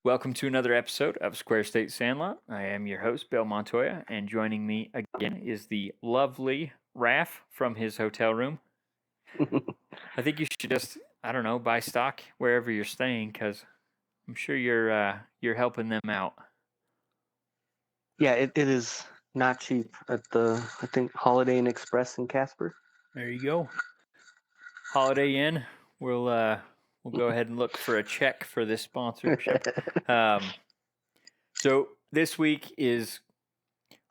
Welcome to another episode of Square State Sandlot. I am your host, Bill Montoya, and joining me again is the lovely Raph from his hotel room. I think you should just, I don't know, buy stock wherever you're staying because I'm sure you're helping them out. Yeah, it is not cheap at I think, Holiday Inn Express in Casper. There you go. Holiday Inn. We'll go ahead and look for a check for this sponsorship. So this week is,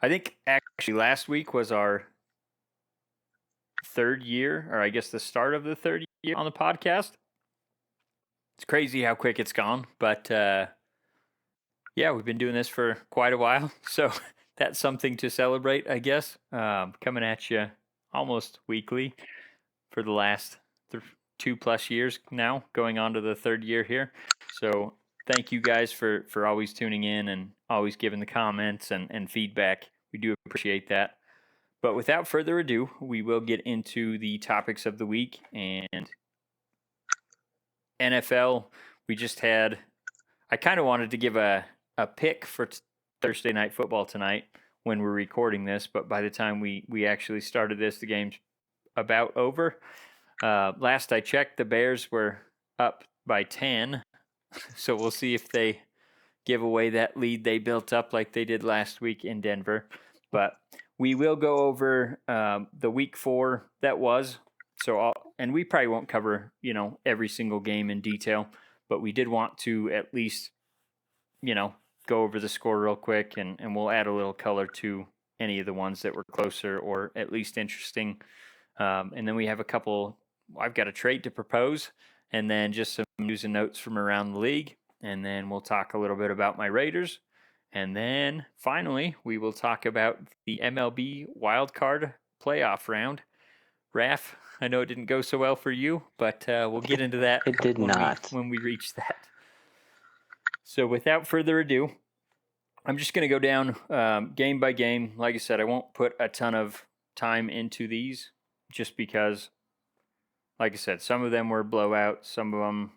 I think actually last week was our third year, or I guess the start of the third year on the podcast. It's crazy how quick it's gone, but yeah, we've been doing this for quite a while, so that's something to celebrate, I guess. Coming at you almost weekly for the last 2+ years now, going on to the third year here. So thank you guys for always tuning in and always giving the comments and feedback. We do appreciate that. But without further ado, we will get into the topics of the week. And NFL, we just had, I kind of wanted to give a pick for Thursday night football tonight when we're recording this, but by the time we actually started this, the game's about over. Last I checked, the Bears were up by 10, so we'll see if they give away that lead they built up like they did last week in Denver. But we will go over the week 4 that was. So, and we probably won't cover, every single game in detail, but we did want to at least, go over the score real quick, and we'll add a little color to any of the ones that were closer or at least interesting. And then we have a couple, I've got a trade to propose, and then just some news and notes from around the league. And then we'll talk a little bit about my Raiders. And then finally, we will talk about the MLB Wild Card Playoff Round. Raph, I know it didn't go so well for you, but we'll get into that. It did not. When we reach that. So without further ado, I'm just going to go down game by game. Like I said, I won't put a ton of time into these just because, like I said, some of them were blowouts. Some of them,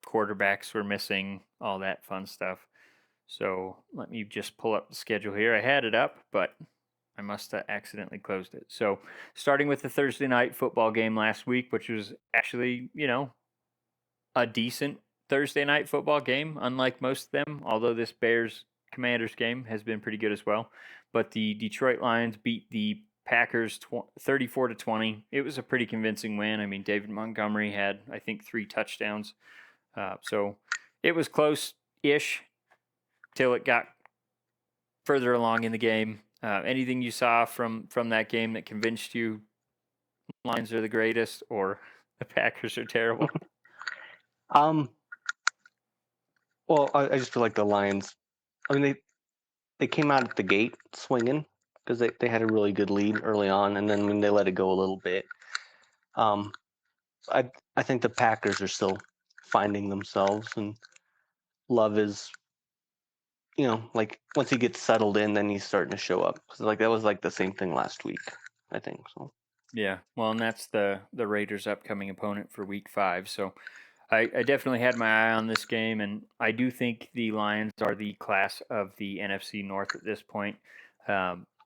quarterbacks were missing, all that fun stuff. So let me just pull up the schedule here. I had it up, but I must have accidentally closed it. So starting with the Thursday night football game last week, which was actually, a decent Thursday night football game, unlike most of them, although this Bears-Commanders game has been pretty good as well. But the Detroit Lions beat the Packers 34-20. It was a pretty convincing win. David Montgomery had, I think, 3 touchdowns. So it was close-ish till it got further along in the game. Anything you saw from that game that convinced you Lions are the greatest or the Packers are terrible? Well, I just feel like the Lions, they came out at the gate swinging because they had a really good lead early on, and then when they let it go a little bit. I think the Packers are still finding themselves, and Love is, like once he gets settled in, then he's starting to show up. So that was like the same thing last week, I think. So yeah, well, and that's the Raiders' upcoming opponent for Week 5. So I definitely had my eye on this game, and I do think the Lions are the class of the NFC North at this point.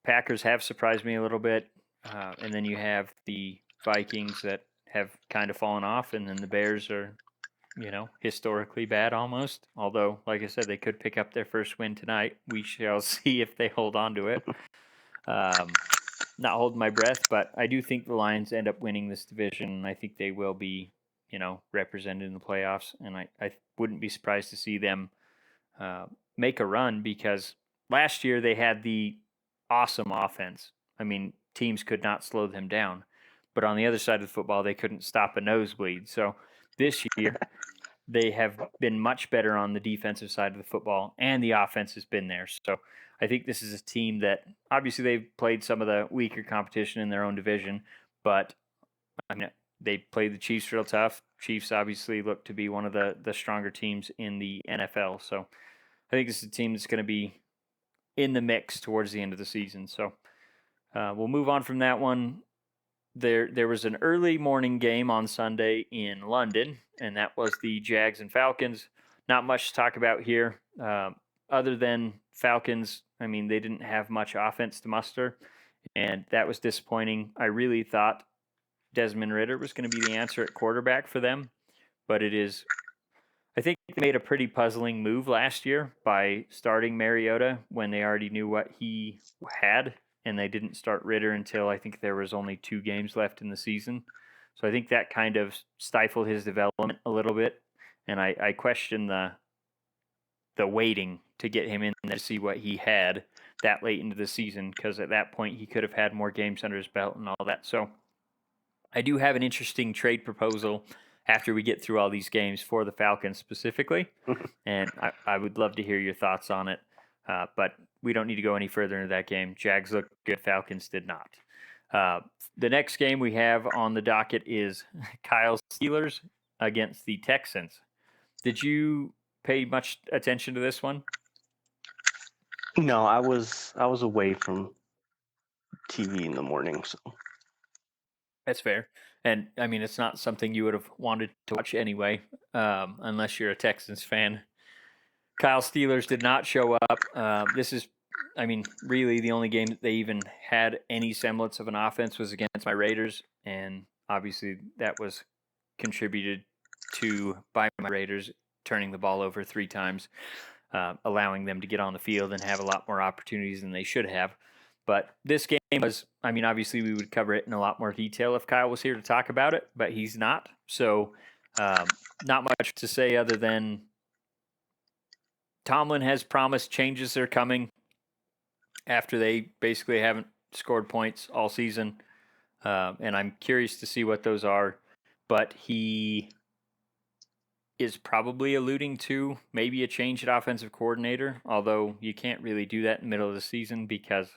Packers have surprised me a little bit, and then you have the Vikings that have kind of fallen off, and then the Bears are, historically bad almost. Although, like I said, they could pick up their first win tonight. We shall see if they hold on to it. Not holding my breath, but I do think the Lions end up winning this division. I think they will be, represented in the playoffs, and I wouldn't be surprised to see them make a run because last year they had the awesome offense. Teams could not slow them down, but on the other side of the football, they couldn't stop a nosebleed. So this year, they have been much better on the defensive side of the football, and the offense has been there. So I think this is a team that obviously they've played some of the weaker competition in their own division, but they played the Chiefs real tough. Chiefs obviously look to be one of the stronger teams in the NFL. So I think this is a team that's going to be in the mix towards the end of the season. So we'll move on from that one. There was an early morning game on Sunday in London, and that was the Jags and Falcons. not much to talk about here. Other than Falcons, I mean, they didn't have much offense to muster, and that was disappointing. I really thought Desmond Ridder was going to be the answer at quarterback for them, but it is. I think they made a pretty puzzling move last year by starting Mariota when they already knew what he had, and they didn't start Ridder until I think there was only 2 games left in the season. So I think that kind of stifled his development a little bit, and I question the waiting to get him in there to see what he had that late into the season, because at that point he could have had more games under his belt and all that. So I do have an interesting trade proposal after we get through all these games for the Falcons specifically, and I would love to hear your thoughts on it. But we don't need to go any further into that game. Jags looked good, Falcons did not. The next game we have on the docket is Kyle Steelers against the Texans. Did you pay much attention to this one? No, I was away from TV in the morning, so That's fair. And I mean, it's not something you would have wanted to watch anyway, unless you're a Texans fan. Kyle Steelers did not show up. This is, I mean, really the only game that they even had any semblance of an offense was against my Raiders, and obviously that was contributed to by my Raiders turning the ball over 3 times, allowing them to get on the field and have a lot more opportunities than they should have. But this game was, I mean, obviously we would cover it in a lot more detail if Kyle was here to talk about it, but he's not. So not much to say other than Tomlin has promised changes are coming after they basically haven't scored points all season. And I'm curious to see what those are. But he is probably alluding to maybe a change at offensive coordinator, although you can't really do that in the middle of the season because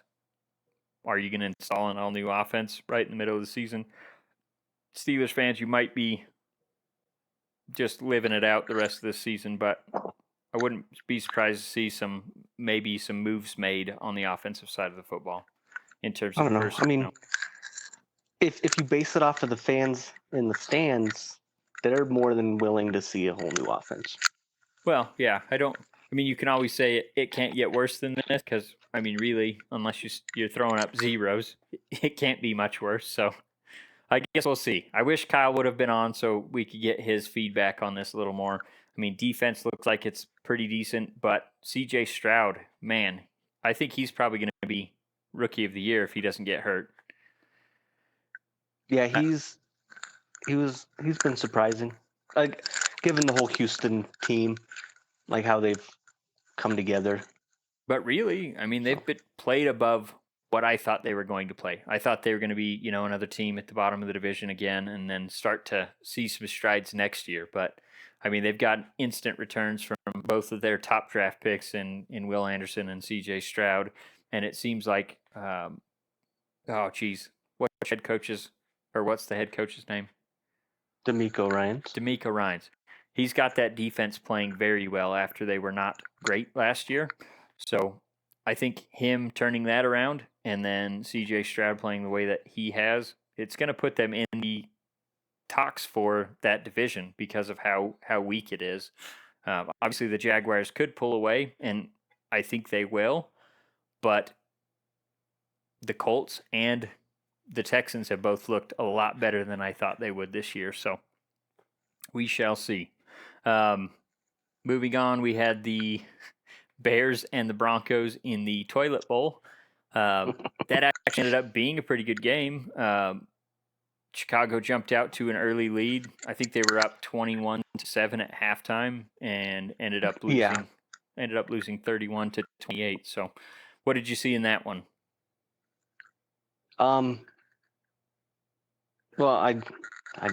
are you going to install an all-new offense right in the middle of the season? Steelers fans, you might be just living it out the rest of the season, but I wouldn't be surprised to see maybe some moves made on the offensive side of the football in terms I of don't know. personnel. I mean, if you base it off of the fans in the stands, they're more than willing to see a whole new offense. Well, yeah, I mean, you can always say it can't get worse than this because, I mean, really, unless you're throwing up zeros, it can't be much worse. So I guess we'll see. I wish Kyle would have been on so we could get his feedback on this a little more. I mean, defense looks like it's pretty decent, but C.J. Stroud, man, I think he's probably going to be Rookie of the Year if he doesn't get hurt. Yeah, he's been surprising. Like, given the whole Houston team, like how they've come together. But really, I mean, they've been played above what I thought they were going to play. I thought they were going to be, another team at the bottom of the division again and then start to see some strides next year. But, I mean, they've got instant returns from both of their top draft picks in Will Anderson and C.J. Stroud. And it seems like, what's the head coach's name? DeMeco Ryans. He's got that defense playing very well after they were not great last year. So I think him turning that around and then C.J. Stroud playing the way that he has, it's going to put them in the talks for that division because of how weak it is. Obviously, the Jaguars could pull away, and I think they will. But the Colts and the Texans have both looked a lot better than I thought they would this year. So we shall see. Moving on, we had the Bears and the Broncos in the Toilet Bowl. That actually ended up being a pretty good game. Chicago jumped out to an early lead. I think they were up 21-7 at halftime and ended up losing 31-28. So, what did you see in that one? Well, I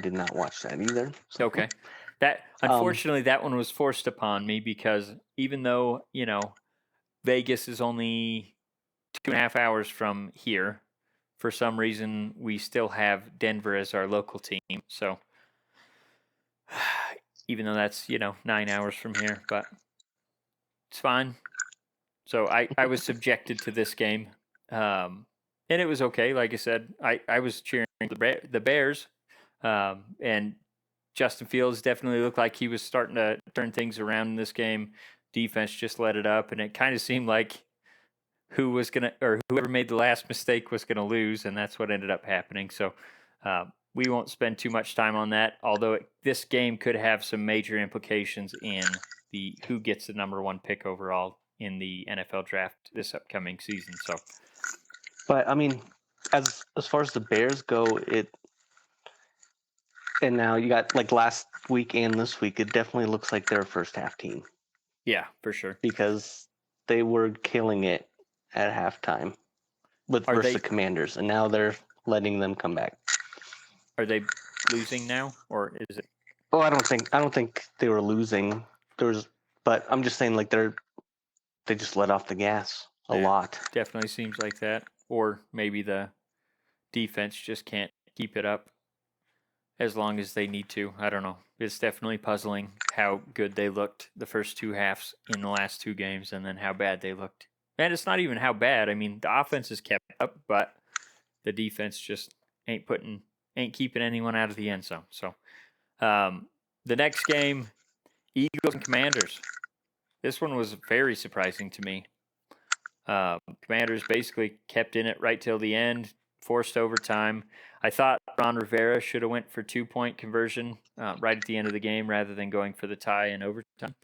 did not watch that either. So. Okay. That unfortunately that one was forced upon me because even though, Vegas is only 2.5 hours from here, for some reason we still have Denver as our local team. So even though that's, 9 hours from here, but it's fine. So I was subjected to this game. And it was okay. Like I said, I was cheering the Bears. And Justin Fields definitely looked like he was starting to turn things around in this game. Defense just let it up, and it kind of seemed like whoever made the last mistake was going to lose, and that's what ended up happening. So we won't spend too much time on that, although this game could have some major implications in the who gets the number one pick overall in the NFL draft this upcoming season. So, But I mean, as far as the Bears go, and now you got like last week and this week, it definitely looks like they're a first half team yeah, for sure. because they were killing it at halftime versus the Commanders, and now they're letting them come back. Are they losing now, or is it? Oh, I don't think they were losing. But I'm just saying, like they just let off the gas a lot. Definitely seems like that, or maybe the defense just can't keep it up as long as they need to. I don't know. It's definitely puzzling how good they looked the first two halves in the last two games, and then how bad they looked. And it's not even how bad. I mean, the offense is kept up, but the defense just ain't keeping anyone out of the end zone. So, the next game, Eagles and Commanders. This one was very surprising to me. Commanders basically kept in it right till the end, forced overtime. I thought Ron Rivera should have went for 2-point conversion right at the end of the game rather than going for the tie in overtime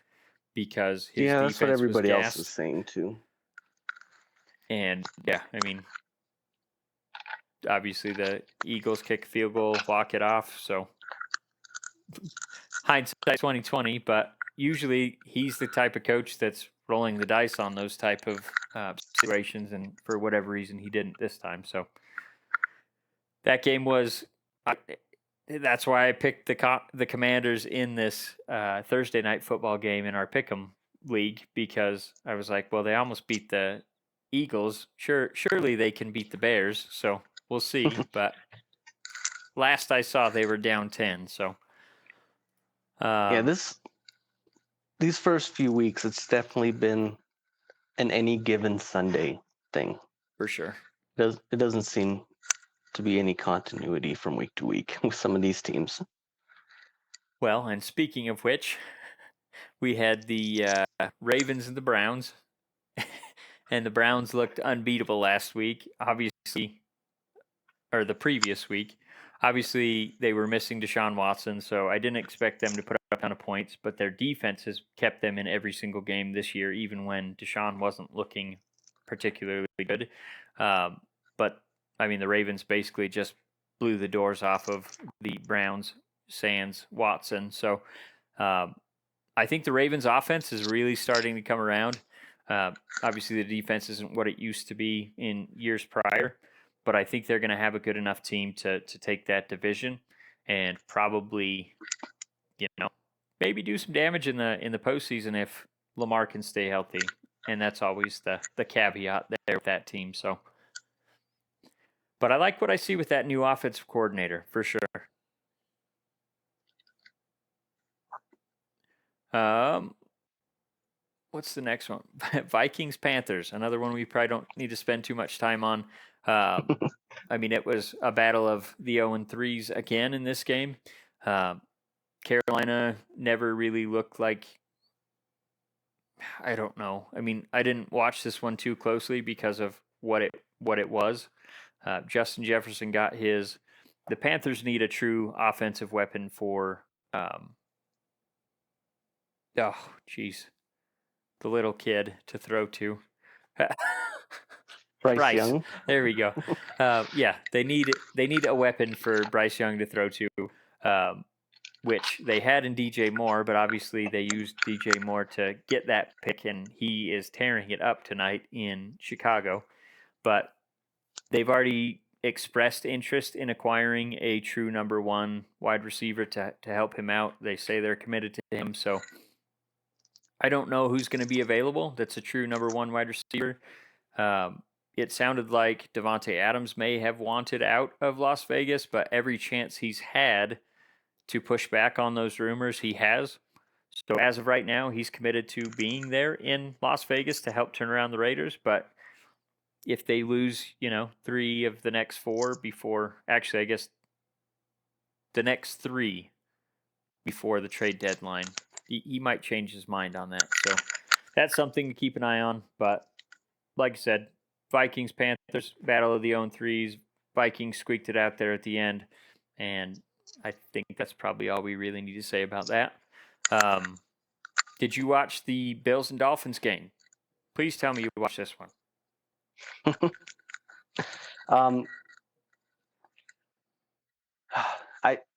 because his defense that's what everybody was else is saying too. And I mean, obviously the Eagles kick a field goal, walk it off. So hindsight 2020, but usually he's the type of coach that's rolling the dice on those type of situations, and for whatever reason he didn't this time. So that game was that's why I picked the Commanders in this Thursday night football game in our Pick'em league, because I was like, well, they almost beat the Eagles. Surely they can beat the Bears. So we'll see. But last I saw, they were down 10. So these first few weeks, it's definitely been an any given Sunday thing. For sure. It doesn't seem to be any continuity from week to week with some of these teams. Well, and speaking of which, we had the Ravens and the Browns, and the Browns looked unbeatable last week, obviously, or the previous week. Obviously, they were missing Deshaun Watson, so I didn't expect them to put up a ton of points, but their defense has kept them in every single game this year, even when Deshaun wasn't looking particularly good. But, I mean, the Ravens basically just blew the doors off of the Browns, sans Watson. So I think the Ravens' offense is really starting to come around. Obviously, the defense isn't what it used to be in years prior, but I think they're going to have a good enough team to take that division and probably, maybe do some damage in the postseason if Lamar can stay healthy. And that's always the caveat there with that team. So, but I like what I see with that new offensive coordinator for sure. What's the next one? Vikings Panthers, another one we probably don't need to spend too much time on. I mean, it was a battle of the 0-3s again in this game. Carolina never really looked like, I don't know. I mean, I didn't watch this one too closely because of what it was. Justin Jefferson got his. The Panthers need a true offensive weapon for. Oh, jeez. The little kid to throw to. Bryce Young. There we go. Yeah, they need a weapon for Bryce Young to throw to, which they had in DJ Moore, but obviously they used DJ Moore to get that pick, and he is tearing it up tonight in Chicago. But they've already expressed interest in acquiring a true number one wide receiver to help him out. They say they're committed to him, so I don't know who's going to be available that's a true number one wide receiver. It sounded like Devontae Adams may have wanted out of Las Vegas, but every chance he's had to push back on those rumors, he has. So as of right now, he's committed to being there in Las Vegas to help turn around the Raiders. But if they lose, 3 of the next 4 before, actually, I guess the next 3 before the trade deadline. He might change his mind on that. So that's something to keep an eye on. But like I said, Vikings, Panthers, battle of the 0-3s. Vikings squeaked it out there at the end. And I think that's probably all we really need to say about that. Did you watch the Bills and Dolphins game? Please tell me you watched this one.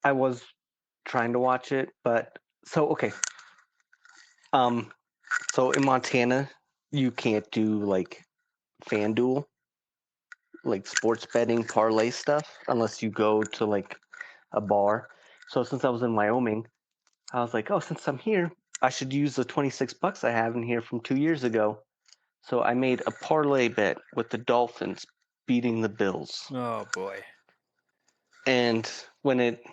I was trying to watch it, but okay. So in Montana, you can't do like FanDuel, like sports betting parlay stuff, unless you go to like a bar. So since I was in Wyoming, I was like, oh, since I'm here, I should use the $26 I have in here from 2 years ago. So I made a parlay bet with the Dolphins beating the Bills. Oh boy. And when it,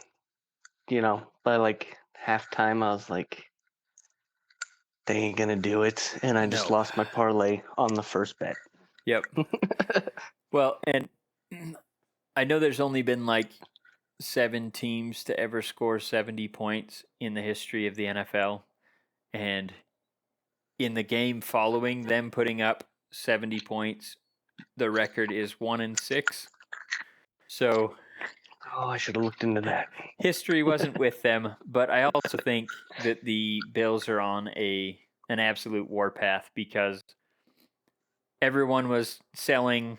by like halftime, I was like, they ain't gonna do it. And I just lost my parlay on the first bet. Yep. Well, and I know there's only been like 7 teams to ever score 70 points in the history of the NFL. And in the game following them putting up 70 points, the record is 1-6. So I should have looked into that. History wasn't with them, but I also think that the Bills are on an absolute warpath because everyone was selling,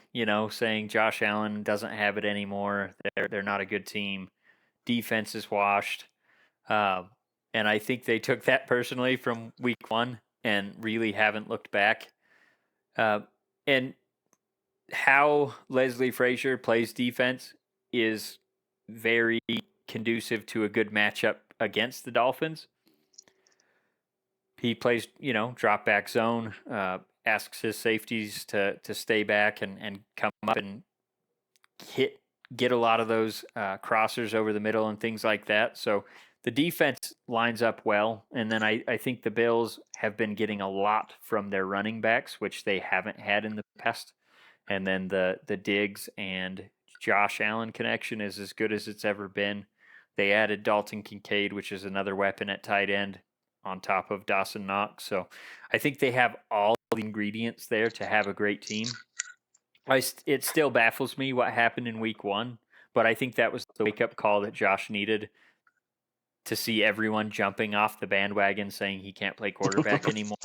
saying Josh Allen doesn't have it anymore. They're not a good team. Defense is washed. And I think they took that personally from week 1 and really haven't looked back. And how Leslie Frazier plays defense is very conducive to a good matchup against the Dolphins. He plays, drop back zone, asks his safeties to stay back and come up and get a lot of those crossers over the middle and things like that. So the defense lines up well. And then I think the Bills have been getting a lot from their running backs, which they haven't had in the past. And then the Diggs and Josh Allen connection is as good as it's ever been. They added Dalton Kincaid, which is another weapon at tight end, on top of Dawson Knox. So I think they have all the ingredients there to have a great team. It still baffles me what happened in week 1, but I think that was the wake-up call that Josh needed to see everyone jumping off the bandwagon saying he can't play quarterback anymore,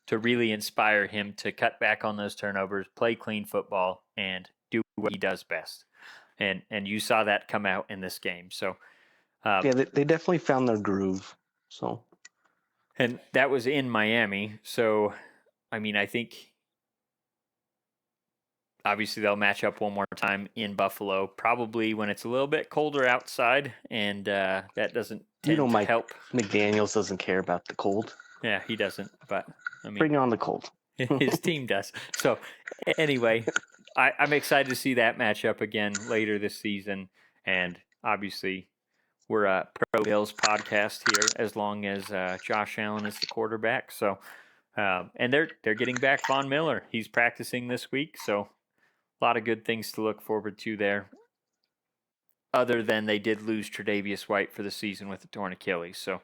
to really inspire him to cut back on those turnovers, play clean football, and do what he does best. And you saw that come out in this game. So yeah, they definitely found their groove. So, and that was in Miami. So, I mean, I think obviously they'll match up one more time in Buffalo, probably when it's a little bit colder outside, and that doesn't tend to Mike help. McDaniels doesn't care about the cold. Yeah, he doesn't. But I mean, bring on the cold. His team does. So anyway, I'm excited to see that matchup again later this season. And obviously, we're a Pro Bills podcast here, as long as Josh Allen is the quarterback. So, and they're getting back Von Miller. He's practicing this week, so a lot of good things to look forward to there. Other than they did lose Tre'Davious White for the season with a torn Achilles, so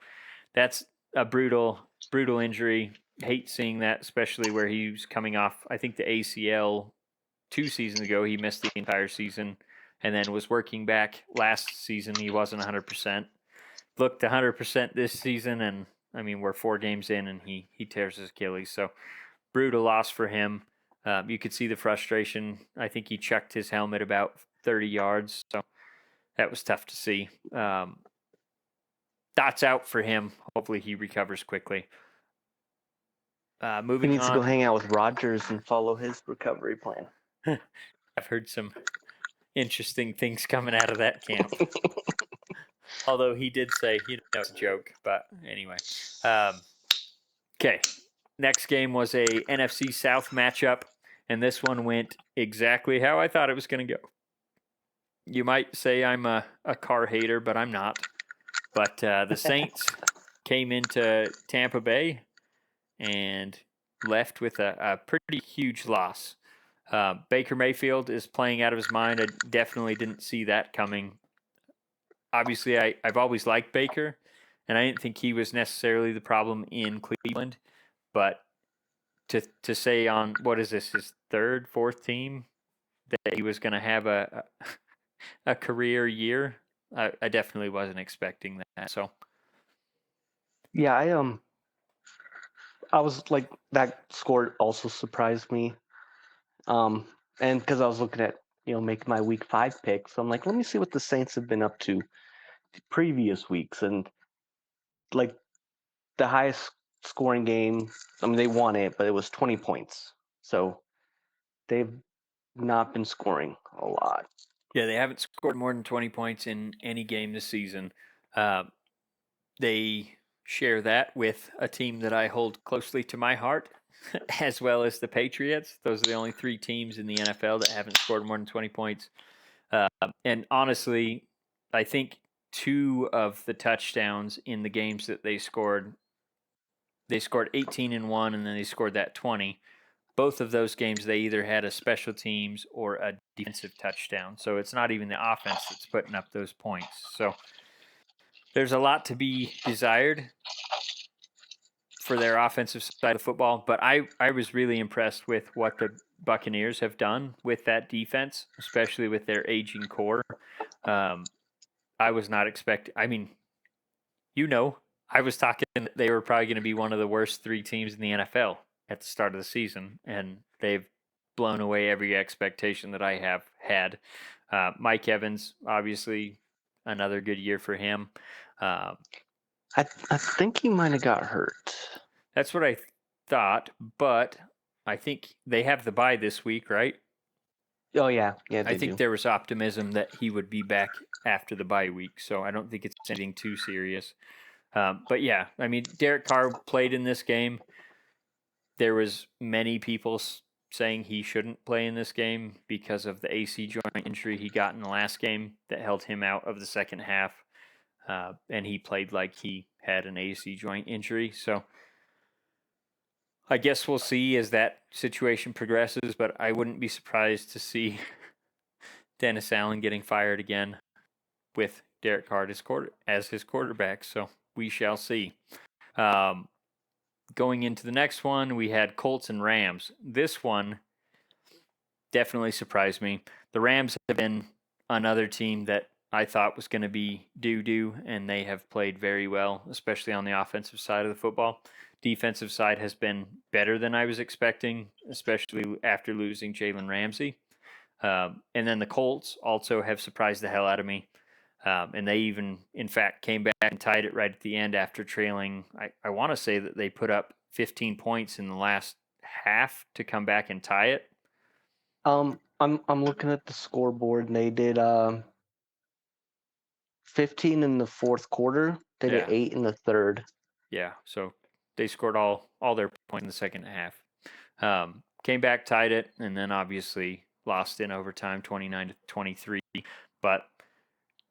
that's a brutal injury. Hate seeing that, especially where he was coming off, I think, the ACL 2 seasons ago. He missed the entire season and then was working back last season. He wasn't 100%. Looked 100% this season, and I mean, we're 4 games in and he tears his Achilles. So brutal loss for him. You could see the frustration. I think he chucked his helmet about 30 yards, so that was tough to see. Thoughts out for him. Hopefully he recovers quickly. Moving on. He needs to go hang out with Rodgers and follow his recovery plan. I've heard some interesting things coming out of that camp. Although he did say, it's a joke. But anyway. Okay. Next game was a NFC South matchup, and this one went exactly how I thought it was going to go. You might say I'm a car hater, but I'm not. But the Saints came into Tampa Bay and left with a pretty huge loss. Baker Mayfield is playing out of his mind. I definitely didn't see that coming. Obviously, I've always liked Baker, and I didn't think he was necessarily the problem in Cleveland, but to say on what is this, his third, fourth team, that he was going to have a career year, I definitely wasn't expecting that. So Yeah, I was like, that score also surprised me. And because I was looking at, making my week 5 pick, so I'm like, let me see what the Saints have been up to previous weeks, and like the highest scoring game, I mean, they won it, but it was 20 points. So they've not been scoring a lot. yeah, they haven't scored more than 20 points in any game this season. They share that with a team that I hold closely to my heart, as well as the Patriots. Those are the only 3 teams in the NFL that haven't scored more than 20 points. And honestly, I think 2 of the touchdowns in the games that they scored 18 in one, and then they scored that 20. Both of those games, they either had a special teams or a defensive touchdown. So it's not even the offense that's putting up those points. So there's a lot to be desired for their offensive side of football, but I was really impressed with what the Buccaneers have done with that defense, especially with their aging core. I was not expecting. I mean, I was talking they were probably going to be one of the worst 3 teams in the NFL at the start of the season, and they've blown away every expectation that I have had. Mike Evans, obviously, another good year for him. I think he might have got hurt. That's what I thought, but I think they have the bye this week, right? Oh yeah, they I think do. there was optimism that he would be back after the bye week, so I don't think it's anything too serious. But yeah, I mean, Derek Carr played in this game. There was many people saying he shouldn't play in this game because of the AC joint injury he got in the last game that held him out of the second half, and he played like he had an AC joint injury. So I guess we'll see as that situation progresses, but I wouldn't be surprised to see Dennis Allen getting fired again with Derek Carr as his quarterback. So we shall see. Going into the next one, we had Colts and Rams. This one definitely surprised me. The Rams have been another team that I thought was going to be doo-doo, and they have played very well, especially on the offensive side of the football. Defensive side has been better than I was expecting, especially after losing Jalen Ramsey. And then the Colts also have surprised the hell out of me. And they even, in fact, came back and tied it right at the end after trailing. I want to say that they put up 15 points in the last half to come back and tie it. I'm looking at the scoreboard, and they did 15 in the fourth quarter. They did 8 in the third. Yeah, so they scored all their points in the second half. Came back, tied it, and then obviously lost in overtime, 29-23. But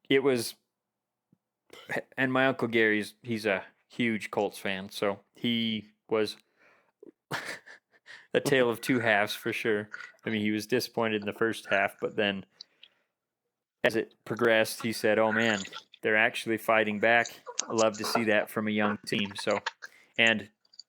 it was, and my uncle Gary's, he's a huge Colts fan, so he was a tale of 2 halves for sure. I mean, he was disappointed in the first half, but then as it progressed, he said, "Oh man, they're actually fighting back. I love to see that from a young team." So, and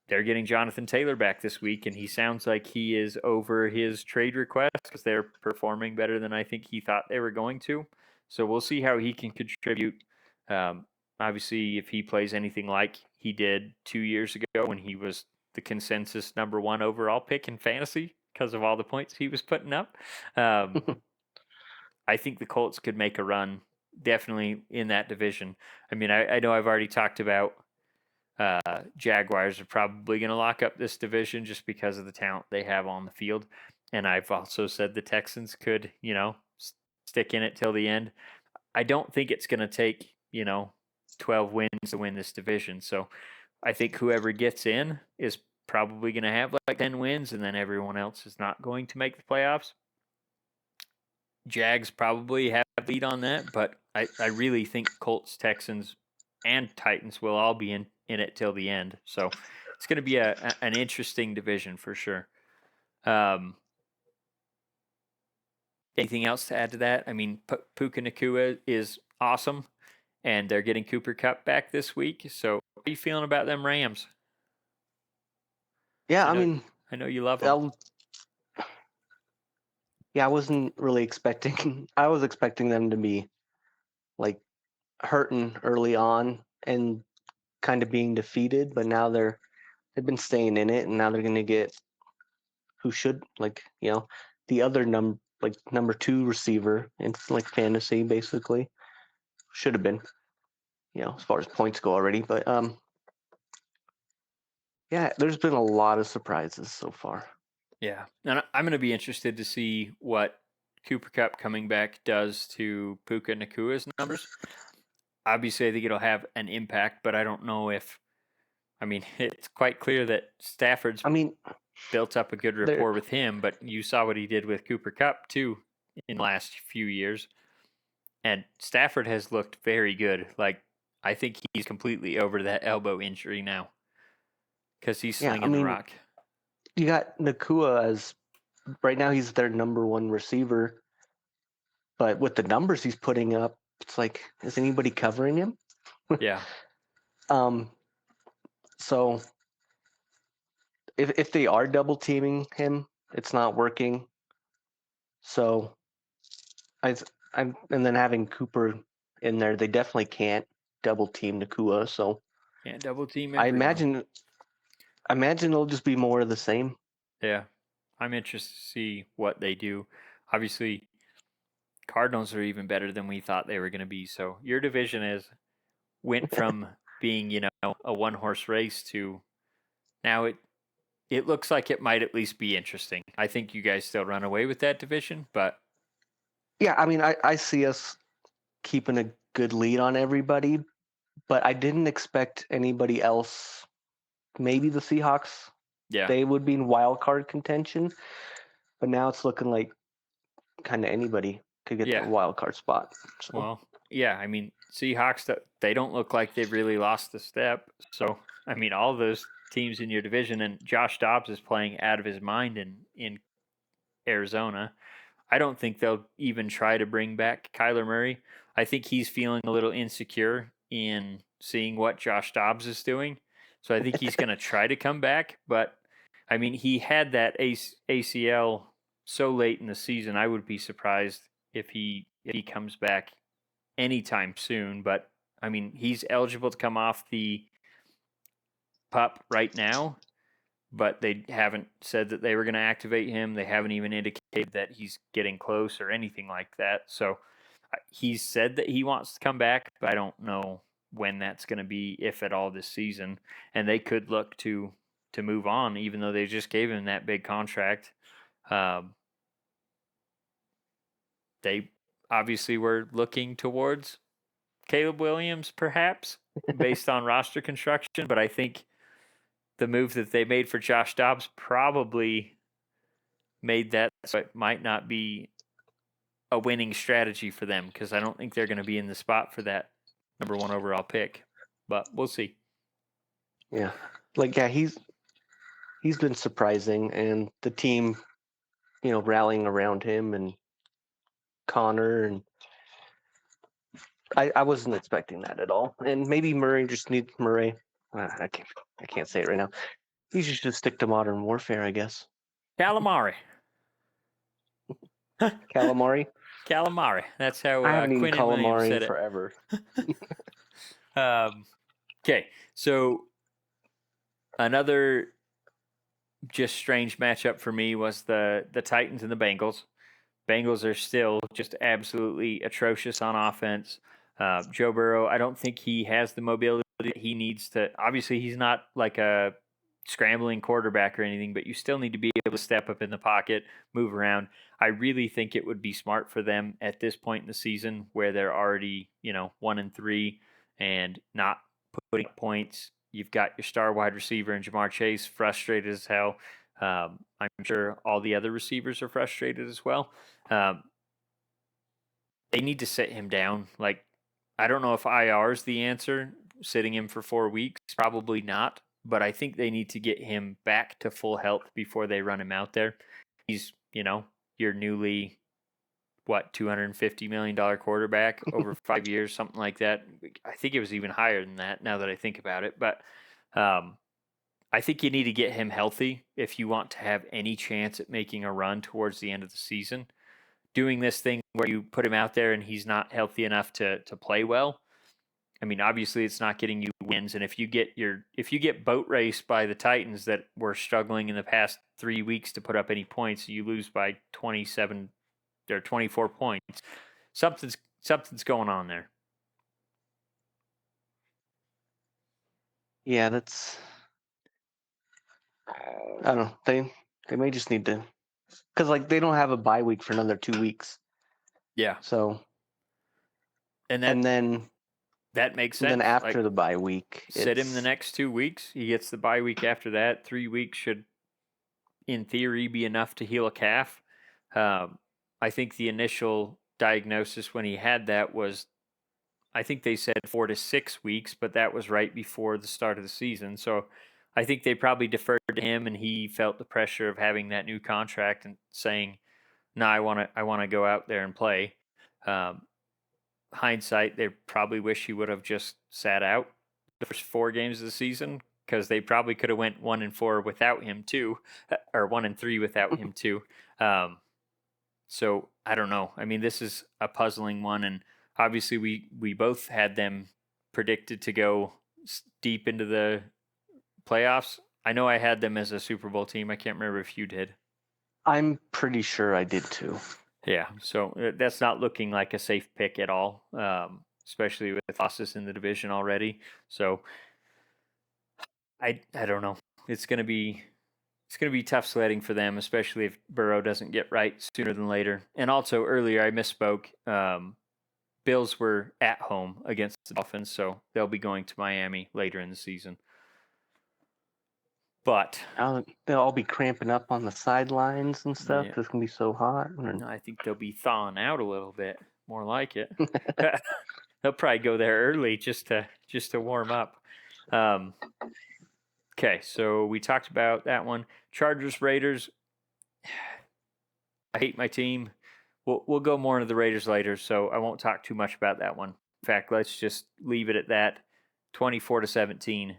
they're getting Jonathan Taylor back this week, and he sounds like he is over his trade request because they're performing better than I think he thought they were going to. So we'll see how he can contribute. Obviously, if he plays anything like he did 2 years ago when he was the consensus number 1 overall pick in fantasy because of all the points he was putting up. I think the Colts could make a run definitely in that division. I mean, I know I've already talked about Jaguars are probably going to lock up this division just because of the talent they have on the field. And I've also said the Texans could, stick in it till the end. I don't think it's going to take, 12 wins to win this division. So I think whoever gets in is probably going to have like 10 wins, and then everyone else is not going to make the playoffs. Jags probably have lead on that, but I really think Colts, Texans, and Titans will all be in it till the end. So it's going to be an interesting division for sure. Anything else to add to that? I mean, Puka Nakua is awesome, and they're getting Cooper Kupp back this week. So, how are you feeling about them Rams? Yeah, I know you love them. I wasn't really expecting. I was expecting them to be like hurting early on and kind of being defeated, but now they've been staying in it, and now they're going to get who should the other number 2 receiver in like fantasy basically should have been as far as points go already, but yeah, there's been a lot of surprises so far. Yeah, and I'm going to be interested to see what Cooper Kupp coming back does to Puka Nakua's numbers. Obviously, I think it'll have an impact, but I don't know if. I mean, it's quite clear that Stafford's built up a good rapport with him, but you saw what he did with Cooper Kupp too in the last few years. And Stafford has looked very good. Like, I think he's completely over that elbow injury now because he's slinging the rock. You got Nakua as right now he's their number 1 receiver, but with the numbers he's putting up, it's like, is anybody covering him? Yeah. So if they are double teaming him, it's not working. So and then having Cooper in there, they definitely can't double team Nakua. So can't double team everyone. I imagine it'll just be more of the same. Yeah, I'm interested to see what they do. Obviously, Cardinals are even better than we thought they were going to be. So your division went from being a one-horse race to now it looks like it might at least be interesting. I think you guys still run away with that division, but yeah, I see us keeping a good lead on everybody, but I didn't expect anybody else. Maybe the Seahawks. Yeah, they would be in wild card contention, but now it's looking like kind of anybody could get that wild card spot. So. Well, yeah, I mean, Seahawks, they don't look like they've really lost a step. So, I mean, all those teams in your division, and Josh Dobbs is playing out of his mind in Arizona. I don't think they'll even try to bring back Kyler Murray. I think he's feeling a little insecure in seeing what Josh Dobbs is doing. So I think he's going to try to come back. But, I mean, he had that ACL so late in the season. I would be surprised if he comes back anytime soon. But, I mean, he's eligible to come off the PUP right now, but they haven't said that they were going to activate him. They haven't even indicated that he's getting close or anything like that. So he's said that he wants to come back, but I don't know when that's going to be, if at all, this season. And they could look to move on, even though they just gave him that big contract. They obviously were looking towards Caleb Williams, perhaps, based on roster construction, but I think the move that they made for Josh Dobbs probably made that so it might not be a winning strategy for them, because I don't think they're going to be in the spot for that number 1 overall pick, but we'll see. Yeah. He's been surprising, and the team, rallying around him and Connor, and I wasn't expecting that at all. And maybe Murray just needs Murray. I can't say it right now. He should just stick to Modern Warfare, I guess. Calamari. Calamari. Calamari. That's how I haven't eaten calamari said in forever. Okay, so another just strange matchup for me was the Titans and the Bengals. Bengals are still just absolutely atrocious on offense. Joe Burrow, I don't think he has the mobility that he needs to. Obviously, he's not like a scrambling quarterback or anything, but you still need to be able to step up in the pocket, move around. I really think it would be smart for them at this point in the season, where they're already 1-3 and not putting up points. You've got your star wide receiver in Jamar Chase, frustrated as hell. I'm sure all the other receivers are frustrated as well. They need to sit him down. Like, I don't know if IR is the answer, sitting him for 4 weeks. Probably not. But I think they need to get him back to full health before they run him out there. He's, your newly $250 million quarterback over 5 years, something like that. I think it was even higher than that now that I think about it. But I think you need to get him healthy if you want to have any chance at making a run towards the end of the season. Doing this thing where you put him out there and he's not healthy enough to play well, I mean, obviously it's not getting you wins. And if you get boat raced by the Titans that were struggling in the past 3 weeks to put up any points, you lose by 27 or 24 points. Something's going on there. Yeah, that's. I don't know. They may just need to, because like they don't have a bye week for another 2 weeks. Yeah. So. And then that makes sense. And then after the bye week, sit him the next 2 weeks. He gets the bye week after that. 3 weeks should, in theory, be enough to heal a calf. I think the initial diagnosis when he had that was, I think they said 4 to 6 weeks, but that was right before the start of the season. So I think they probably deferred to him, and he felt the pressure of having that new contract and saying, "No, I want to go out there and play." Hindsight, they probably wish he would have just sat out the first 4 games of the season, because they probably could have went 1-4 without him too, or 1-3 without him too. So I don't know. I mean, this is a puzzling one, and obviously we both had them predicted to go deep into the playoffs. I know I had them as a Super Bowl team. I can't remember if you did. I'm pretty sure I did too. Yeah, so that's not looking like a safe pick at all, especially with losses in the division already. So I don't know. It's gonna be tough sledding for them, especially if Burrow doesn't get right sooner than later. And also earlier I misspoke. Bills were at home against the Dolphins, so they'll be going to Miami later in the season. But they'll all be cramping up on the sidelines and stuff. Yeah. It's gonna be so hot. I think they'll be thawing out a little bit, more like it. They'll probably go there early just to warm up. Okay, so we talked about that one. Chargers, Raiders. I hate my team. We'll go more into the Raiders later, so I won't talk too much about that one. In fact, let's just leave it at that. 24-17.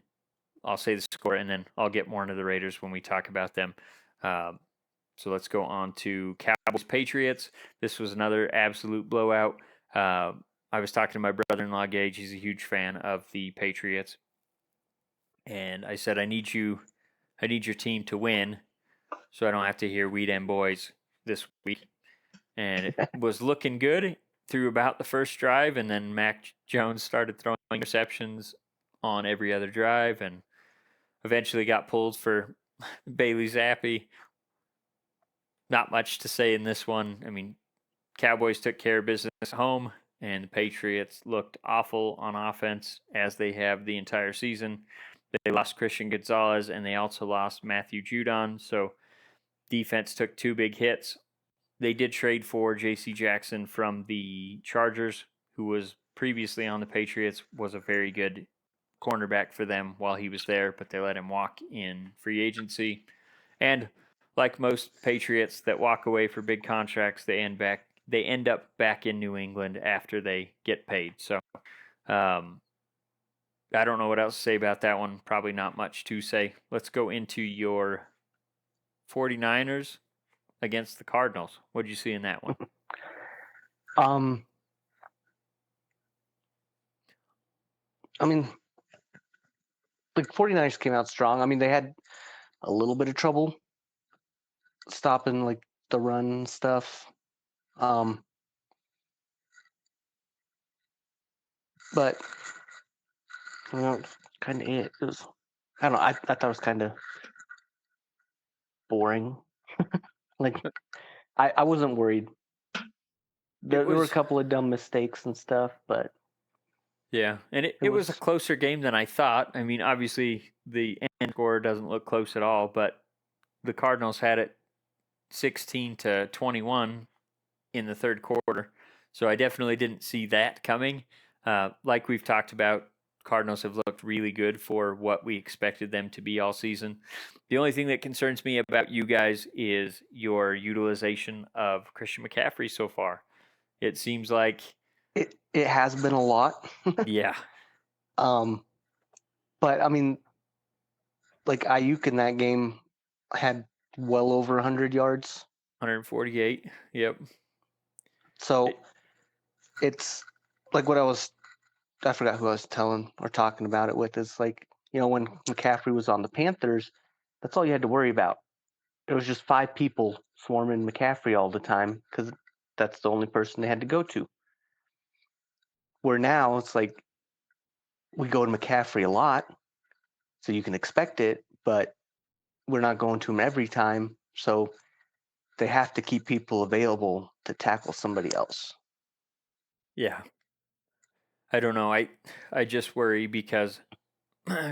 I'll say the score, and then I'll get more into the Raiders when we talk about them. So let's go on to Cowboys Patriots. This was another absolute blowout. I was talking to my brother-in-law Gage. He's a huge fan of the Patriots, and I said, I need your team to win, so I don't have to hear "Weed and Boys" this week. And it was looking good through about the first drive, and then Mac Jones started throwing interceptions on every other drive, and eventually got pulled for Bailey Zappi. Not much to say in this one. I mean, Cowboys took care of business at home, and the Patriots looked awful on offense, as they have the entire season. They lost Christian Gonzalez, and they also lost Matthew Judon, so defense took 2 big hits. They did trade for J.C. Jackson from the Chargers, who was previously on the Patriots, was a very good cornerback for them while he was there, but they let him walk in free agency. And like most Patriots that walk away for big contracts, they end up back in New England after they get paid. So I don't know what else to say about that one. Probably not much to say. Let's go into your 49ers against the Cardinals. What did you see in that one? I mean, the 49ers came out strong. I mean, they had a little bit of trouble stopping like the run and stuff. But you know, kind of it was. I don't know. I thought it was kind of boring. Like, I wasn't worried. There were a couple of dumb mistakes and stuff, but yeah, and it was a closer game than I thought. I mean, obviously the end score doesn't look close at all, but the Cardinals had it 16-21 in the third quarter, so I definitely didn't see that coming. Like we've talked about, Cardinals have looked really good for what we expected them to be all season. The only thing that concerns me about you guys is your utilization of Christian McCaffrey so far. It seems like, It has been a lot. yeah, But I mean, like Ayuk in that game had well over 100 yards. 148. Yep. So It- it's like I forgot who I was telling or talking about it with. Is like, when McCaffrey was on the Panthers, that's all you had to worry about. It was just 5 people swarming McCaffrey all the time because that's the only person they had to go to. Where now it's like we go to McCaffrey a lot, so you can expect it, but we're not going to him every time. So they have to keep people available to tackle somebody else. yeah. I don't know. I just worry because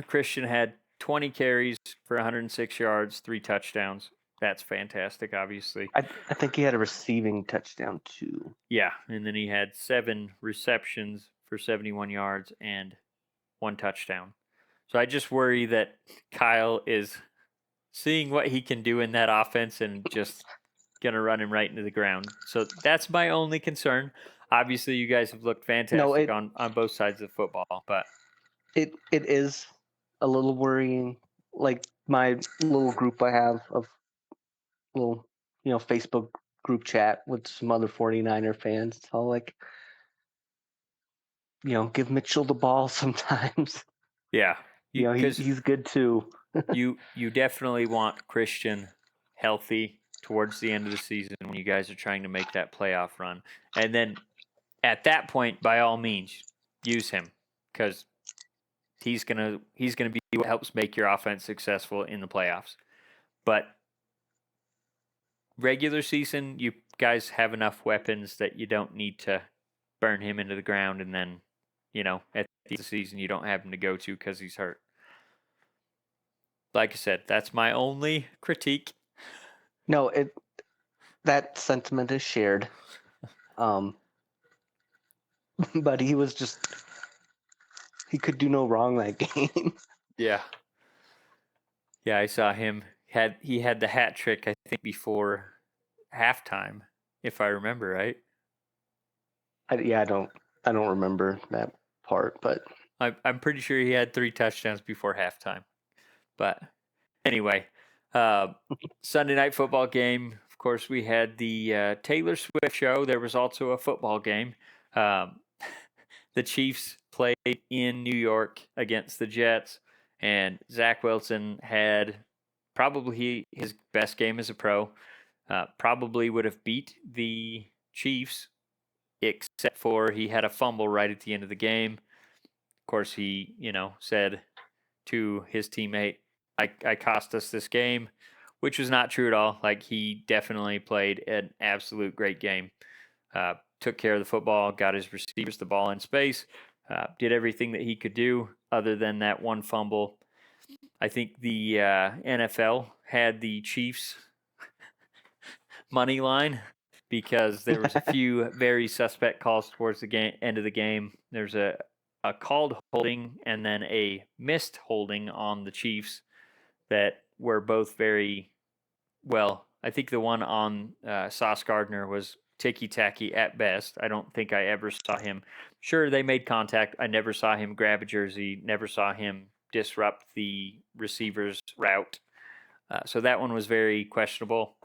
Christian had 20 carries for 106 yards, 3 touchdowns. That's fantastic, obviously. I think he had a receiving touchdown too. Yeah, and then he had 7 receptions for 71 yards and 1 touchdown. So I just worry that Kyle is seeing what he can do in that offense and just gonna run him right into the ground. So that's my only concern. Obviously, you guys have looked No, fantastic on both sides of football, but it is a little worrying. Like my little group I have of little, Facebook group chat with some other 49er fans. It's all like, give Mitchell the ball sometimes. yeah, because He's good too. you definitely want Christian healthy towards the end of the season when you guys are trying to make that playoff run, and then at that point, by all means, use him because he's gonna be what helps make your offense successful in the playoffs. But regular season, you guys have enough weapons that you don't need to burn him into the ground, and then at the end of the season you don't have him to go to because he's hurt. Like I said, that's my only critique. No, that sentiment is shared. But he could do no wrong that game. Yeah. Yeah, I saw him he had the hat trick I think before halftime, if I remember right. I don't remember that part, but I'm pretty sure he had 3 touchdowns before halftime. But anyway, Sunday night football game. Of course, we had the Taylor Swift show. There was also a football game. Um, the Chiefs played in New York against the Jets, and Zach Wilson had probably his best game as a pro. Probably would have beat the Chiefs, except for he had a fumble right at the end of the game. Of course, he said to his teammate, I cost us this game, which was not true at all. Like, he definitely played an absolute great game. Took care of the football, got his receivers the ball in space, did everything that he could do other than that one fumble. I think the NFL had the Chiefs money line because there was a few very suspect calls towards the end of the game. There's a called holding and then a missed holding on the Chiefs that were both very well. I think the one on Sauce Gardner was ticky-tacky at best. I don't think I ever saw him. Sure, they made contact. I never saw him grab a jersey, never saw him disrupt the receiver's route. So that one was very questionable.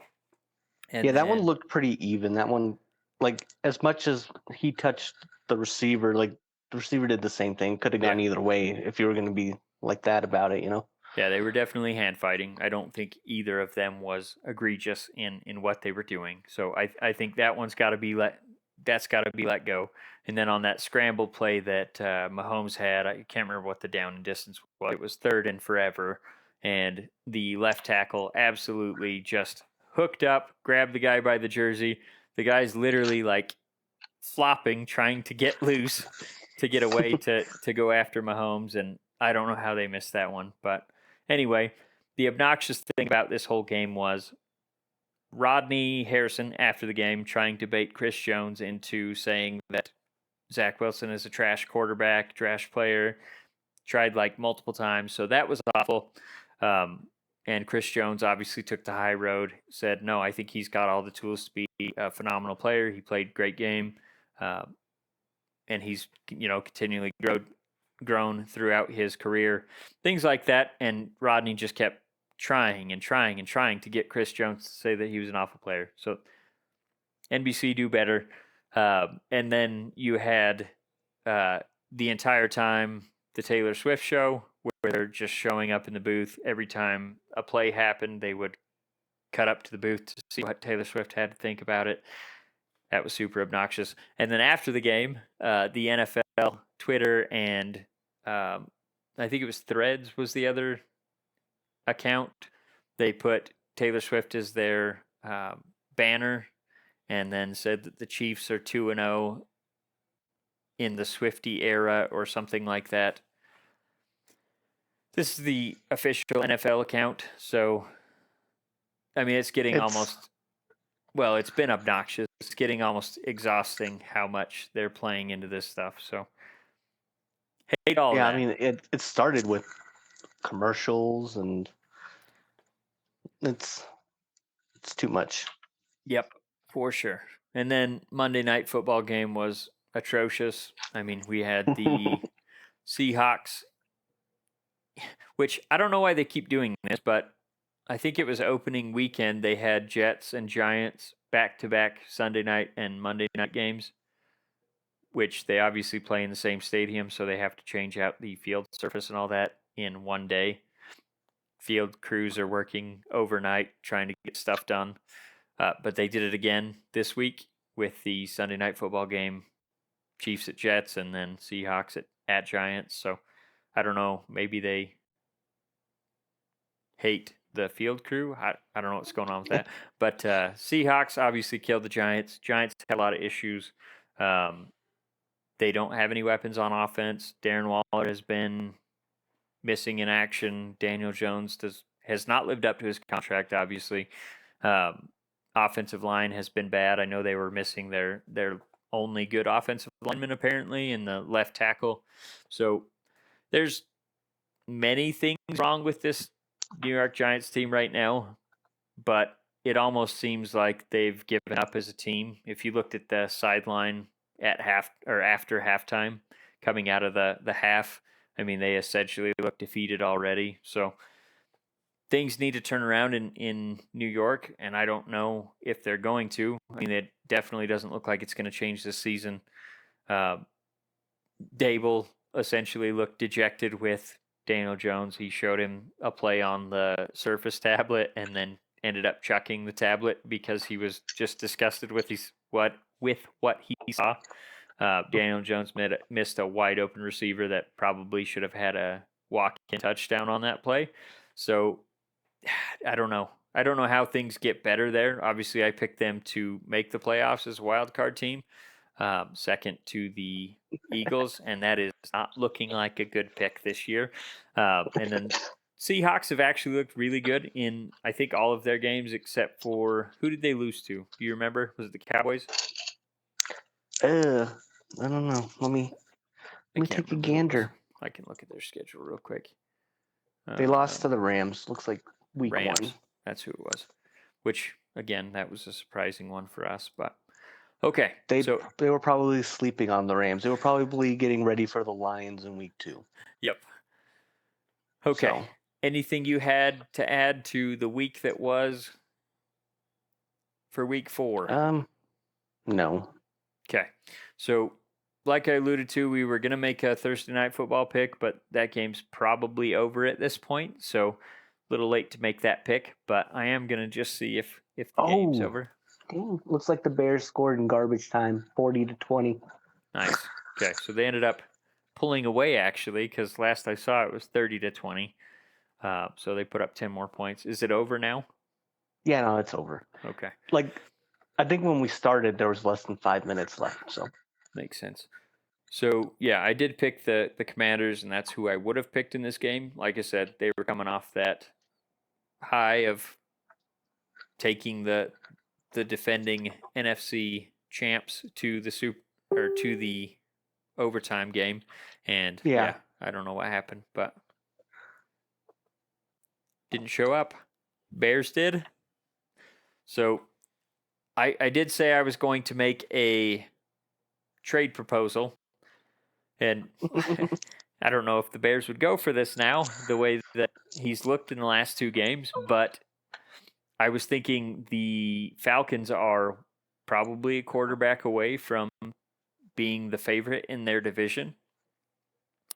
And yeah, that one then, looked pretty even. That one, like, as much as he touched the receiver, like, the receiver did the same thing. Could have gone either way if you were going to be like that about it, yeah, they were definitely hand fighting. I don't think either of them was egregious in what they were doing. So I think that one's got to be let go. And then on that scramble play that Mahomes had, I can't remember what the down and distance was. It was 3rd and forever, and the left tackle absolutely just hooked up, grabbed the guy by the jersey. The guy's literally like flopping, trying to get loose to get away to go after Mahomes, and I don't know how they missed that one. But anyway, the obnoxious thing about this whole game was Rodney Harrison, after the game, trying to bait Chris Jones into saying that Zach Wilson is a trash quarterback, trash player, tried like multiple times. So that was awful. And Chris Jones obviously took the high road, said, no, I think he's got all the tools to be a phenomenal player. He played great game. and he's continually grown throughout his career, things like that. And Rodney just kept trying and trying and trying to get Chris Jones to say that he was an awful player. So NBC do better. And then you had the entire time the Taylor Swift show, where they're just showing up in the booth every time a play happened. They would cut up to the booth to see what Taylor Swift had to think about it. That was super obnoxious. And then after the game, the NFL, Twitter, and I think it was Threads was the other account. They put Taylor Swift as their banner, and then said that the Chiefs are 2-0 in the Swiftie era or something like that. This is the official NFL account, so I mean it's getting it's been obnoxious. It's getting almost exhausting how much they're playing into this stuff. So hate all that. I mean it started with commercials, and it's too much. Yep, for sure. And then Monday Night Football game was atrocious. I mean, we had the Seahawks, which I don't know why they keep doing this, but I think it was opening weekend. They had Jets and Giants back-to-back Sunday night and Monday night games, which they obviously play in the same stadium, so they have to change out the field surface and all that in one day. Field crews are working overnight trying to get stuff done. But they did it again this week with the Sunday Night Football game, Chiefs at Jets, and then Seahawks at Giants. So I don't know. Maybe they hate the field crew. I don't know what's going on with that. But Seahawks obviously killed the Giants. Giants had a lot of issues. They don't have any weapons on offense. Darren Waller has been missing in action. Daniel Jones has not lived up to his contract, obviously. Offensive line has been bad. I know they were missing their only good offensive lineman apparently in the left tackle. So there's many things wrong with this New York Giants team right now, but it almost seems like they've given up as a team. If you looked at the sideline at after halftime, coming out of the half, I mean they essentially look defeated already. So things need to turn around in New York, and I don't know if they're going to. I mean, it definitely doesn't look like it's going to change this season. Dable essentially looked dejected with Daniel Jones. He showed him a play on the Surface tablet and then ended up chucking the tablet because he was just disgusted with what he saw. Daniel Jones missed a wide open receiver that probably should have had a walk-in touchdown on that play. So I don't know. I don't know how things get better there. Obviously, I picked them to make the playoffs as a wild card team, second to the Eagles, and that is not looking like a good pick this year. And then Seahawks have actually looked really good in, I think, all of their games except for, who did they lose to? Do you remember? Was it the Cowboys? I don't know. Let me take a gander. I can look at their schedule real quick. They lost to the Rams. Looks like week Rams. 1. That's who it was. Which, again, that was a surprising one for us. But okay, they were probably sleeping on the Rams. They were probably getting ready for the Lions in week 2. Yep. Okay. Anything you had to add to the week that was for week 4? No. Okay. So, like I alluded to, we were going to make a Thursday night football pick, but that game's probably over at this point. So, a little late to make that pick, but I am going to just see if the game's over. Looks like the Bears scored in garbage time, 40-20. Nice. Okay, so they ended up pulling away, actually, because last I saw it was 30-20. So they put up 10 more points. Is it over now? Yeah, no, it's over. Okay. I think when we started, there was less than 5 minutes left. So makes sense. So yeah, I did pick the Commanders, and that's who I would have picked in this game. Like I said, they were coming off that high of taking the defending NFC champs to the overtime game, and yeah, I don't know what happened, but didn't show up. Bears did. So I did say I was going to make a trade proposal. And I don't know if the Bears would go for this now, the way that he's looked in the last 2 games, but I was thinking the Falcons are probably a quarterback away from being the favorite in their division.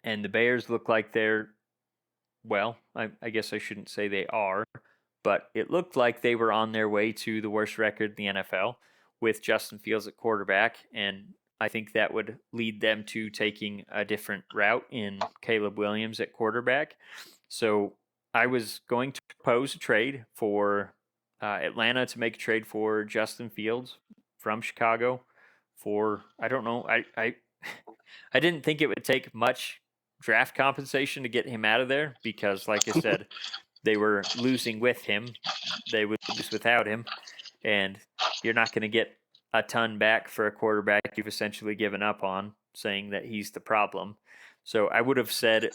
And the Bears look like they're, well, I guess I shouldn't say they are, but it looked like they were on their way to the worst record in the NFL with Justin Fields at quarterback. And I think that would lead them to taking a different route in Caleb Williams at quarterback. So I was going to propose a trade for Atlanta to make a trade for Justin Fields from Chicago for, I don't know, I didn't think it would take much draft compensation to get him out of there because, like I said, they were losing with him. They would lose without him. And you're not going to get a ton back for a quarterback you've essentially given up on, saying that he's the problem. So I would have said,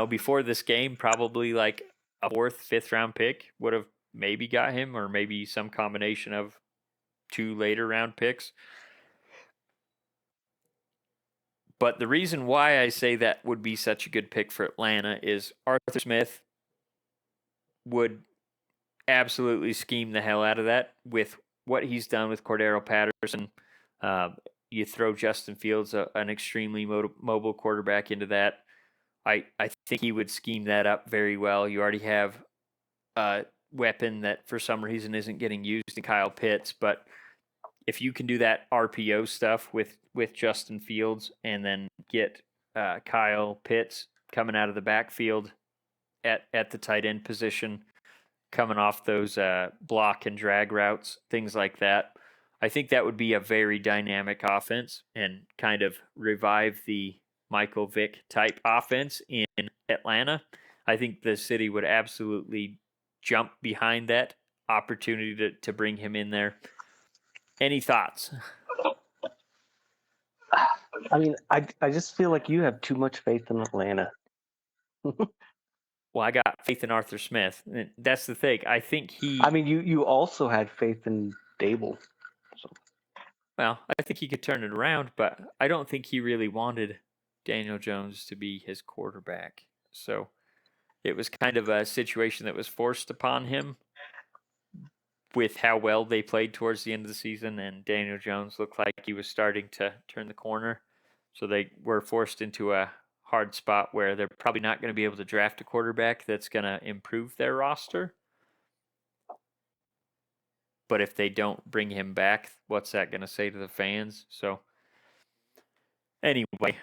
before this game, probably like a 4th, 5th round pick would have maybe got him, or maybe some combination of 2 later round picks. But the reason why I say that would be such a good pick for Atlanta is Arthur Smith would absolutely scheme the hell out of that with what he's done with Cordero Patterson. You throw Justin Fields, an extremely mobile quarterback, into that. I think he would scheme that up very well. You already have a weapon that for some reason isn't getting used in Kyle Pitts, but if you can do that RPO stuff with Justin Fields and then get Kyle Pitts coming out of the backfield at the tight end position, coming off those block and drag routes, things like that, I think that would be a very dynamic offense and kind of revive the Michael Vick type offense in Atlanta. I think the city would absolutely jump behind that opportunity to bring him in there. Any thoughts? I mean, I just feel like you have too much faith in Atlanta. Well, I got faith in Arthur Smith. That's the thing. I think he. I mean, you also had faith in Dable. So. Well, I think he could turn it around, but I don't think he really wanted Daniel Jones to be his quarterback. So it was kind of a situation that was forced upon him with how well they played towards the end of the season, and Daniel Jones looked like he was starting to turn the corner. So they were forced into a hard spot where they're probably not going to be able to draft a quarterback that's going to improve their roster. But if they don't bring him back, what's that going to say to the fans? So anyway,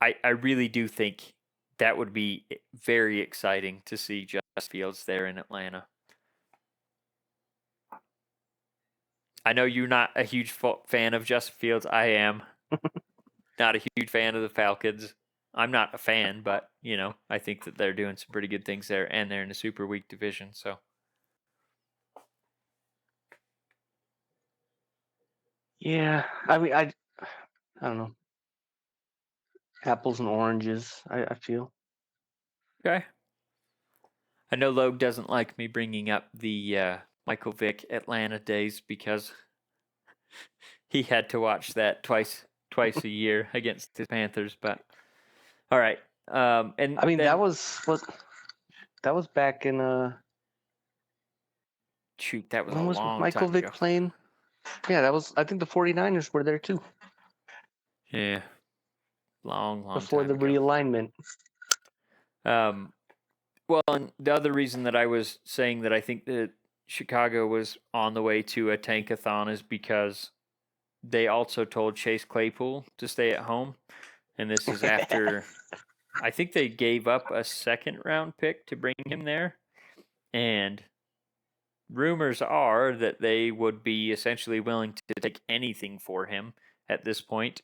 I really do think that would be very exciting to see Justin Fields there in Atlanta. I know you're not a huge fan of Justin Fields. I am. Not a huge fan of the Falcons. I'm not a fan, but, I think that they're doing some pretty good things there, and they're in a super weak division, so. Yeah, I mean, I don't know. Apples and oranges, I feel. Okay. I know Logue doesn't like me bringing up the Michael Vick Atlanta days because he had to watch that twice a year against the Panthers, but all right. And I mean, then, that was back in shoot, that was when a was long Michael time Vick ago. playing? Yeah, that was. I think the 49ers were there too. Yeah, long before time the ago. realignment. Well, and the other reason that I was saying that I think that Chicago was on the way to a tankathon is because they also told Chase Claypool to stay at home. And this is after, I think they gave up a 2nd round pick to bring him there. And rumors are that they would be essentially willing to take anything for him at this point,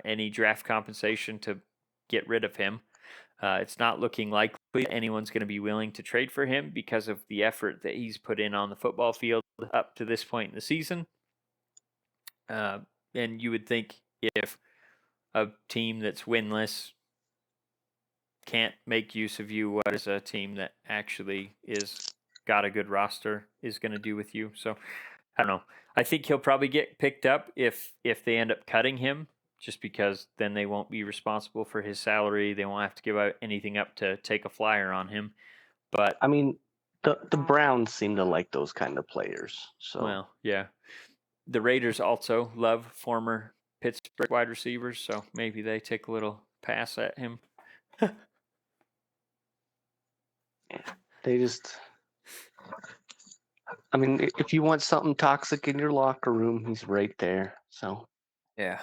any draft compensation to get rid of him. It's not looking likely that anyone's going to be willing to trade for him because of the effort that he's put in on the football field up to this point in the season. And you would think if a team that's winless can't make use of you, what is a team that actually is got a good roster is going to do with you? So I don't know. I think he'll probably get picked up if they end up cutting him just because then they won't be responsible for his salary. They won't have to give out anything up to take a flyer on him. But I mean, the Browns seem to like those kind of players. So well, yeah. The Raiders also love former Pittsburgh wide receivers, so maybe they take a little pass at him. they just. I mean, if you want something toxic in your locker room, he's right there. So Yeah.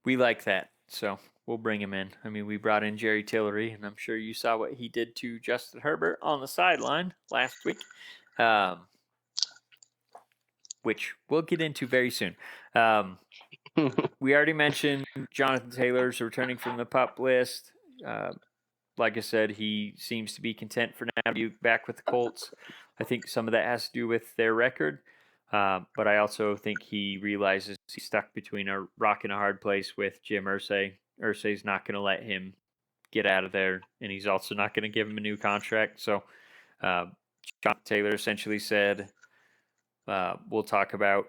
We like that, so we'll bring him in. I mean, we brought in Jerry Tillery, and I'm sure you saw what he did to Justin Herbert on the sideline last week, which we'll get into very soon. We already mentioned Jonathan Taylor's returning from the PUP list. Like I said, he seems to be content for now to be back with the Colts. I think some of that has to do with their record, but I also think he realizes he's stuck between a rock and a hard place with Jim Irsay. Irsay's not going to let him get out of there, and he's also not going to give him a new contract. So Jonathan Taylor essentially said, we'll talk about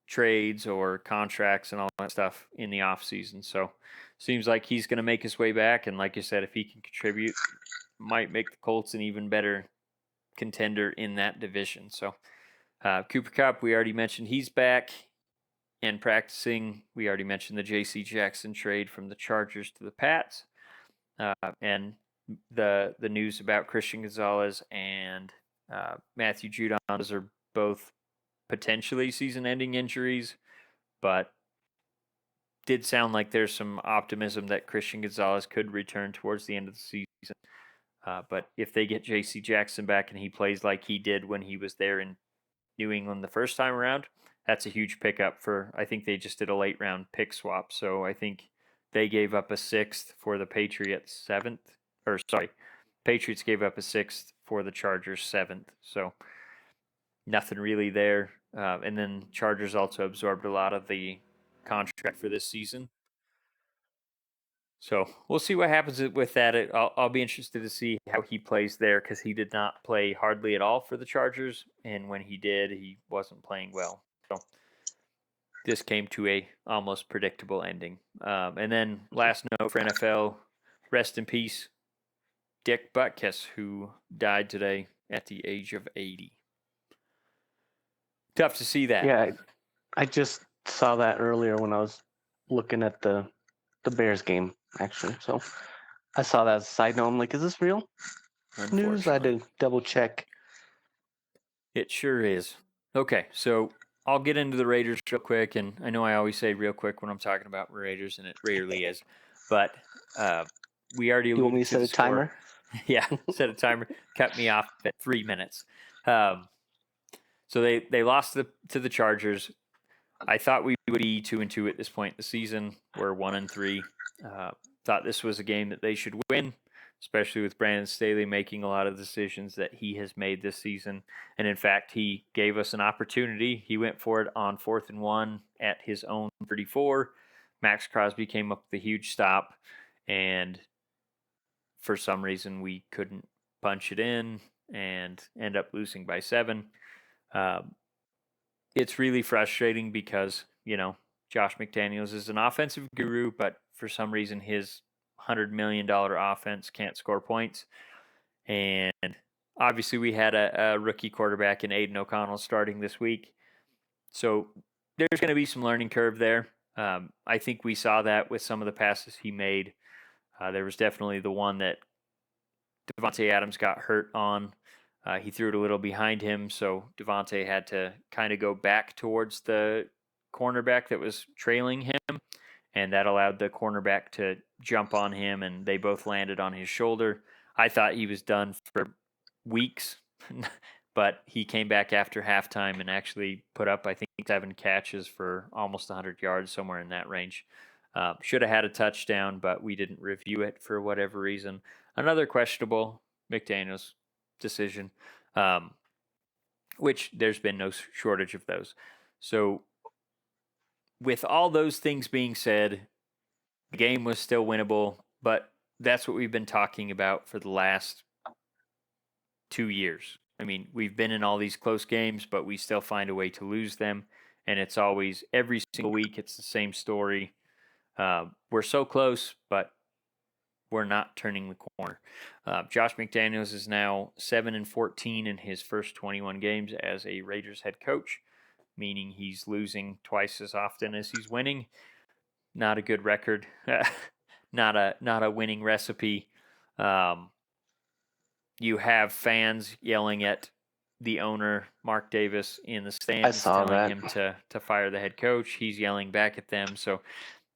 trades or contracts and all that stuff in the off season. So seems like he's going to make his way back. And like you said, if he can contribute, might make the Colts an even better contender in that division. So Cooper Kupp, we already mentioned he's back and practicing. We already mentioned the J.C. Jackson trade from the Chargers to the Pats, and the news about Christian Gonzalez and Matthew Judon. Those are both potentially season-ending injuries, but did sound like there's some optimism that Christian Gonzalez could return towards the end of the season. But if they get J.C. Jackson back and he plays like he did when he was there in New England the first time around, that's a huge pickup for, I think they just did a late round pick swap. So I think they gave up a sixth for the Patriots Patriots gave up a sixth for the Chargers seventh. So nothing really there. And then Chargers also absorbed a lot of the contract for this season. So we'll see what happens with that. I'll be interested to see how he plays there because he did not play hardly at all for the Chargers. And when he did, he wasn't playing well. So this came to a almost predictable ending. And then last note for NFL, rest in peace, Dick Butkus, who died today at the age of 80. Tough to see that. yeah, I just saw that earlier when I was looking at the Bears game, actually. So I saw that as a side note. I'm like, is this real news? I had to double check. It sure is. Okay, so I'll get into the Raiders real quick, and I know I always say real quick when I'm talking about Raiders, and it rarely is. But we already alluded You want me to set a timer? Yeah, set a timer. Cut me off at 3 minutes. So they lost to the Chargers. I thought we would be 2-2 at this point in the season. We're 1-3. Thought this was a game that they should win, especially with Brandon Staley making a lot of decisions that he has made this season. And in fact, he gave us an opportunity. He went for it on 4th and 1 at his own 34. Max Crosby came up with a huge stop, and for some reason we couldn't punch it in and end up losing by 7. It's really frustrating because, Josh McDaniels is an offensive guru, but for some reason his $100 million offense can't score points. And obviously we had a rookie quarterback in Aiden O'Connell starting this week. So there's going to be some learning curve there. I think we saw that with some of the passes he made. There was definitely the one that Devontae Adams got hurt on. He threw it a little behind him, so Devontae had to kind of go back towards the cornerback that was trailing him, and that allowed the cornerback to jump on him, and they both landed on his shoulder. I thought he was done for weeks, but he came back after halftime and actually put up, I think, 7 catches for almost 100 yards, somewhere in that range. Should have had a touchdown, but we didn't review it for whatever reason. Another questionable McDaniels decision, which there's been no shortage of those. So with all those things being said, the game was still winnable, but that's what we've been talking about for the last 2 years. I mean, we've been in all these close games, but we still find a way to lose them. and it's always every single week it's the same story. We're so close, but we're not turning the corner. Josh McDaniels is now 7-14 in his first 21 games as a Raiders head coach, meaning he's losing twice as often as he's winning. Not a good record. not a winning recipe. You have fans yelling at the owner, Mark Davis, in the stands, telling him to fire the head coach. He's yelling back at them. So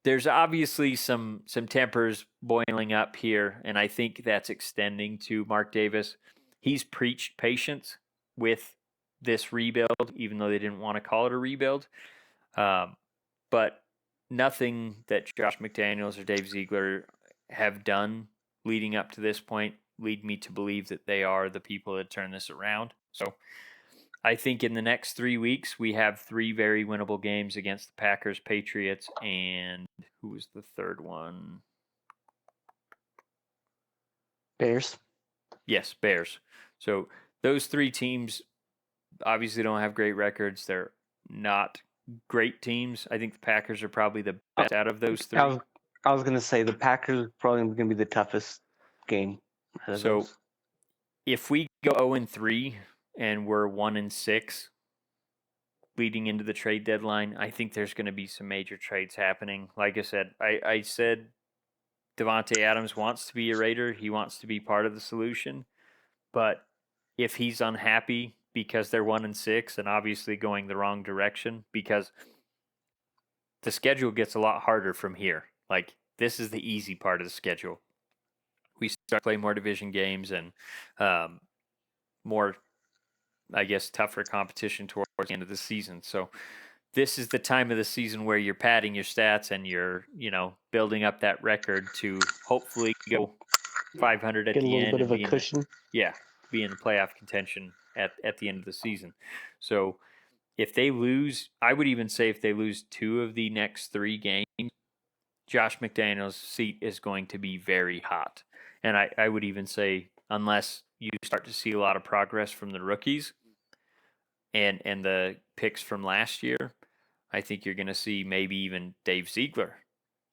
there's obviously some tempers boiling up here, and I think that's extending to Mark Davis. He's preached patience with this rebuild, even though they didn't want to call it a rebuild. But nothing that Josh McDaniels or Dave Ziegler have done leading up to this point lead me to believe that they are the people that turn this around. So I think in the next 3 weeks, we have 3 very winnable games against the Packers, Patriots, and who was the third one? Bears. Yes, Bears. So those 3 teams obviously don't have great records. They're not great teams. I think the Packers are probably the best out of those 3. I was going to say the Packers are probably going to be the toughest game. So if we go 0-3 and we're 1-6 leading into the trade deadline, I think there's going to be some major trades happening. Like I said, I said Davante Adams wants to be a Raider. He wants to be part of the solution. But if he's unhappy because they're 1-6 and obviously going the wrong direction, because the schedule gets a lot harder from here. Like, this is the easy part of the schedule. We start playing more division games and more, I guess, tougher competition towards the end of the season. So this is the time of the season where you're padding your stats and you're, building up that record to hopefully go 500 at the end. Get a little bit of a cushion. Be in playoff contention at the end of the season. So if they lose, I would even say if they lose 2 of the next 3 games, Josh McDaniels' seat is going to be very hot. And I would even say unless you start to see a lot of progress from the rookies and the picks from last year, I think you're going to see maybe even Dave Ziegler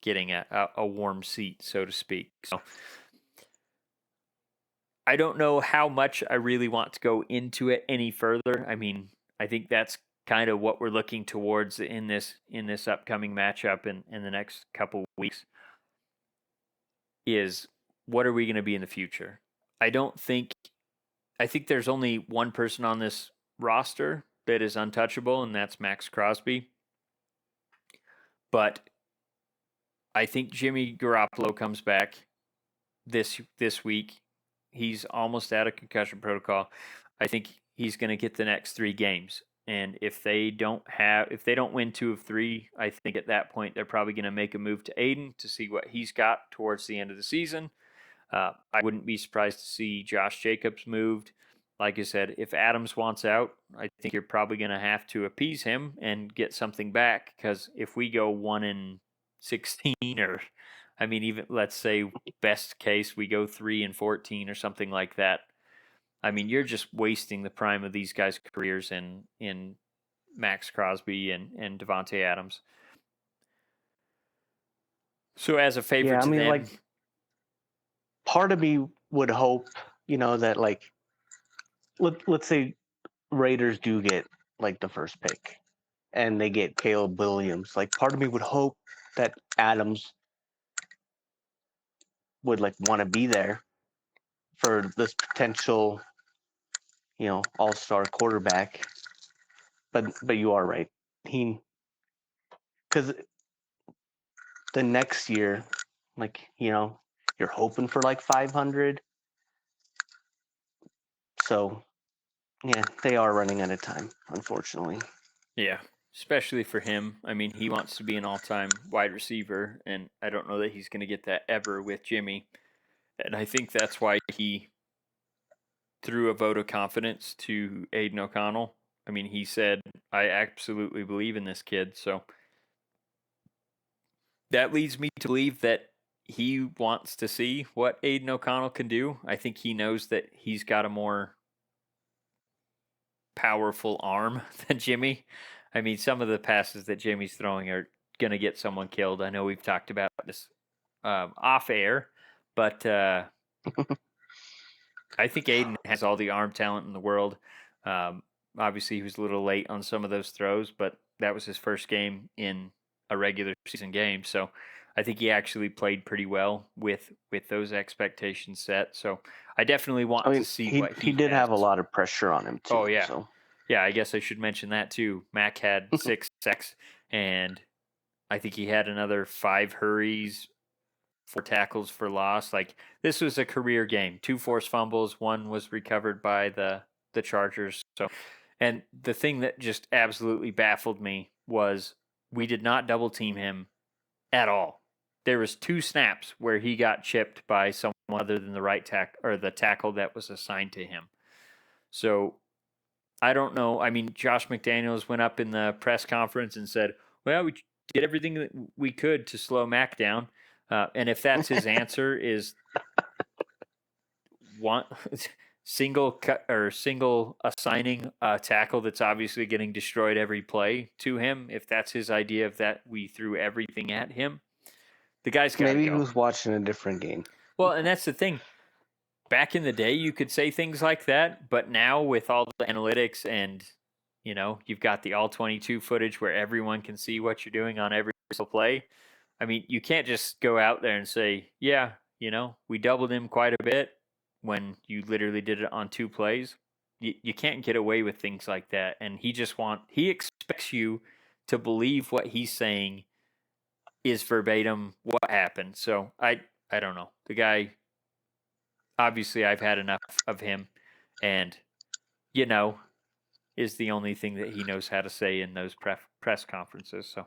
getting a warm seat, so to speak. So I don't know how much I really want to go into it any further. I mean, I think that's kind of what we're looking towards in this upcoming matchup in the next couple weeks is what are we going to be in the future? I think there's only one person on this roster that is untouchable, and that's Max Crosby. But I think Jimmy Garoppolo comes back this week. He's almost out of concussion protocol. I think he's going to get the next 3 games. And if they don't win 2 of 3, I think at that point they're probably going to make a move to Aiden to see what he's got towards the end of the season. I wouldn't be surprised to see Josh Jacobs moved. Like I said, if Adams wants out, I think you're probably going to have to appease him and get something back. Because if we go 1-16, or I mean, even let's say best case we go 3-14 or something like that. I mean, you're just wasting the prime of these guys' careers in Max Crosby and Davante Adams. So as a favor to them, like, part of me would hope, that like, let's say Raiders do get like the first pick and they get Caleb Williams. Like, part of me would hope that Adams would like want to be there for this potential, all-star quarterback. But you are right. Because the next year, like, you're hoping for like 500. So, yeah, they are running out of time, unfortunately. Yeah, especially for him. I mean, he wants to be an all-time wide receiver, and I don't know that he's going to get that ever with Jimmy. And I think that's why he threw a vote of confidence to Aiden O'Connell. I mean, he said, I absolutely believe in this kid. So that leads me to believe that he wants to see what Aiden O'Connell can do. I think he knows that he's got a more powerful arm than Jimmy. I mean, some of the passes that Jimmy's throwing are going to get someone killed. I know we've talked about this off air, but I think Aiden has all the arm talent in the world. Um, Obviously, he was a little late on some of those throws, but that was his first game in a regular season game. So I think he actually played pretty well with those expectations set. So I definitely I want to mean, see he what he he did has. have a lot of pressure on him Oh too. yeah, So yeah. I guess I should mention that too. Mac had 6 sacks, and I think he had another 5 hurries, 4 tackles for loss. Like, this was a career game. 2 forced fumbles, 1 was recovered by the Chargers. So, and the thing that just absolutely baffled me was we did not double team him at all. There was 2 snaps where he got chipped by someone other than the right tackle or the tackle that was assigned to him. So I don't know. I mean, Josh McDaniels went up in the press conference and said, "Well, we did everything that we could to slow Mac down." And if that's his answer, is one single cut or single assigning a tackle that's obviously getting destroyed every play to him, if that's his idea of that, we threw everything at him. The guy's got to maybe he go. was watching a different game. Well, and that's the thing. Back in the day, you could say things like that, but now with all the analytics and you've got the all 22 footage where everyone can see what you're doing on every single play. I mean, you can't just go out there and say, yeah, we doubled him quite a bit when you literally did it on 2 plays. You can't get away with things like that. And he expects you to believe what he's saying is verbatim what happened. So I don't know. The guy, obviously I've had enough of him, and is the only thing that he knows how to say in those press conferences. So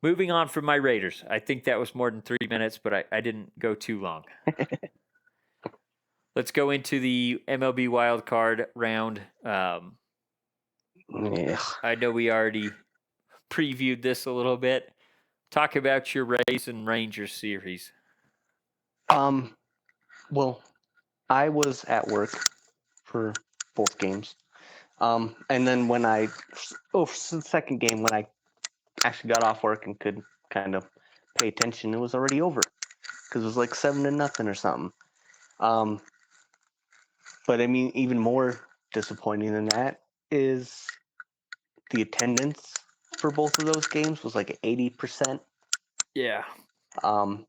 moving on from my Raiders, I think that was more than 3 minutes, but I didn't go too long. Let's go into the MLB Wild Card Round. Yeah. I know we already previewed this a little bit. Talk about your Rays and Rangers series. Well, I was at work for both games. And then when for the second game, when I actually got off work and could kind of pay attention, it was already over because it was like 7-0 or something. But I mean, even more disappointing than that is the attendance for both of those games was like 80%. Yeah. Um,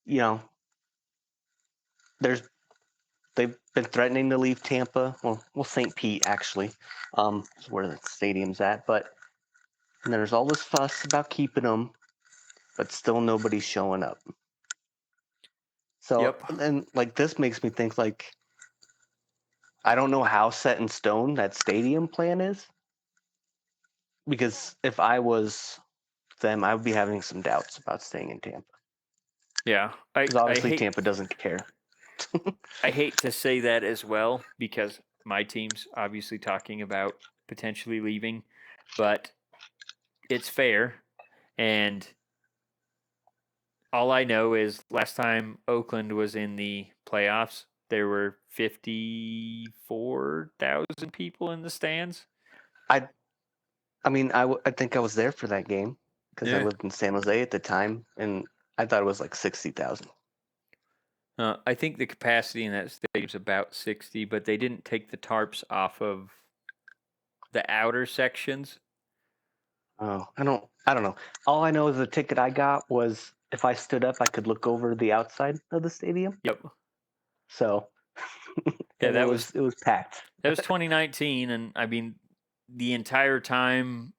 you know, there's they've been threatening to leave Tampa. Well, St. Pete actually, is where the stadium's at. But and there's all this fuss about keeping them, but still nobody's showing up. So, Yep. and like this makes me think like I don't know how set in stone that stadium plan is, because if I was them, I would be having some doubts about staying in Tampa. Yeah. Because I obviously hate Tampa doesn't care. I hate to say that as well, because my team's obviously talking about potentially leaving, but it's fair. And all I know is last time Oakland was in the playoffs, there were 54,000 people in the stands. I mean, I think I was there for that game because I Yeah. lived in San Jose at the time, and I thought it was like 60,000. I think the capacity in that stadium is about 60, but they didn't take the tarps off of the outer sections. Oh, I don't know. All I know is the ticket I got was if I stood up, I could look over the outside of the stadium. Yep. So, Yeah, and it was packed. that was 2019, and I mean, the entire time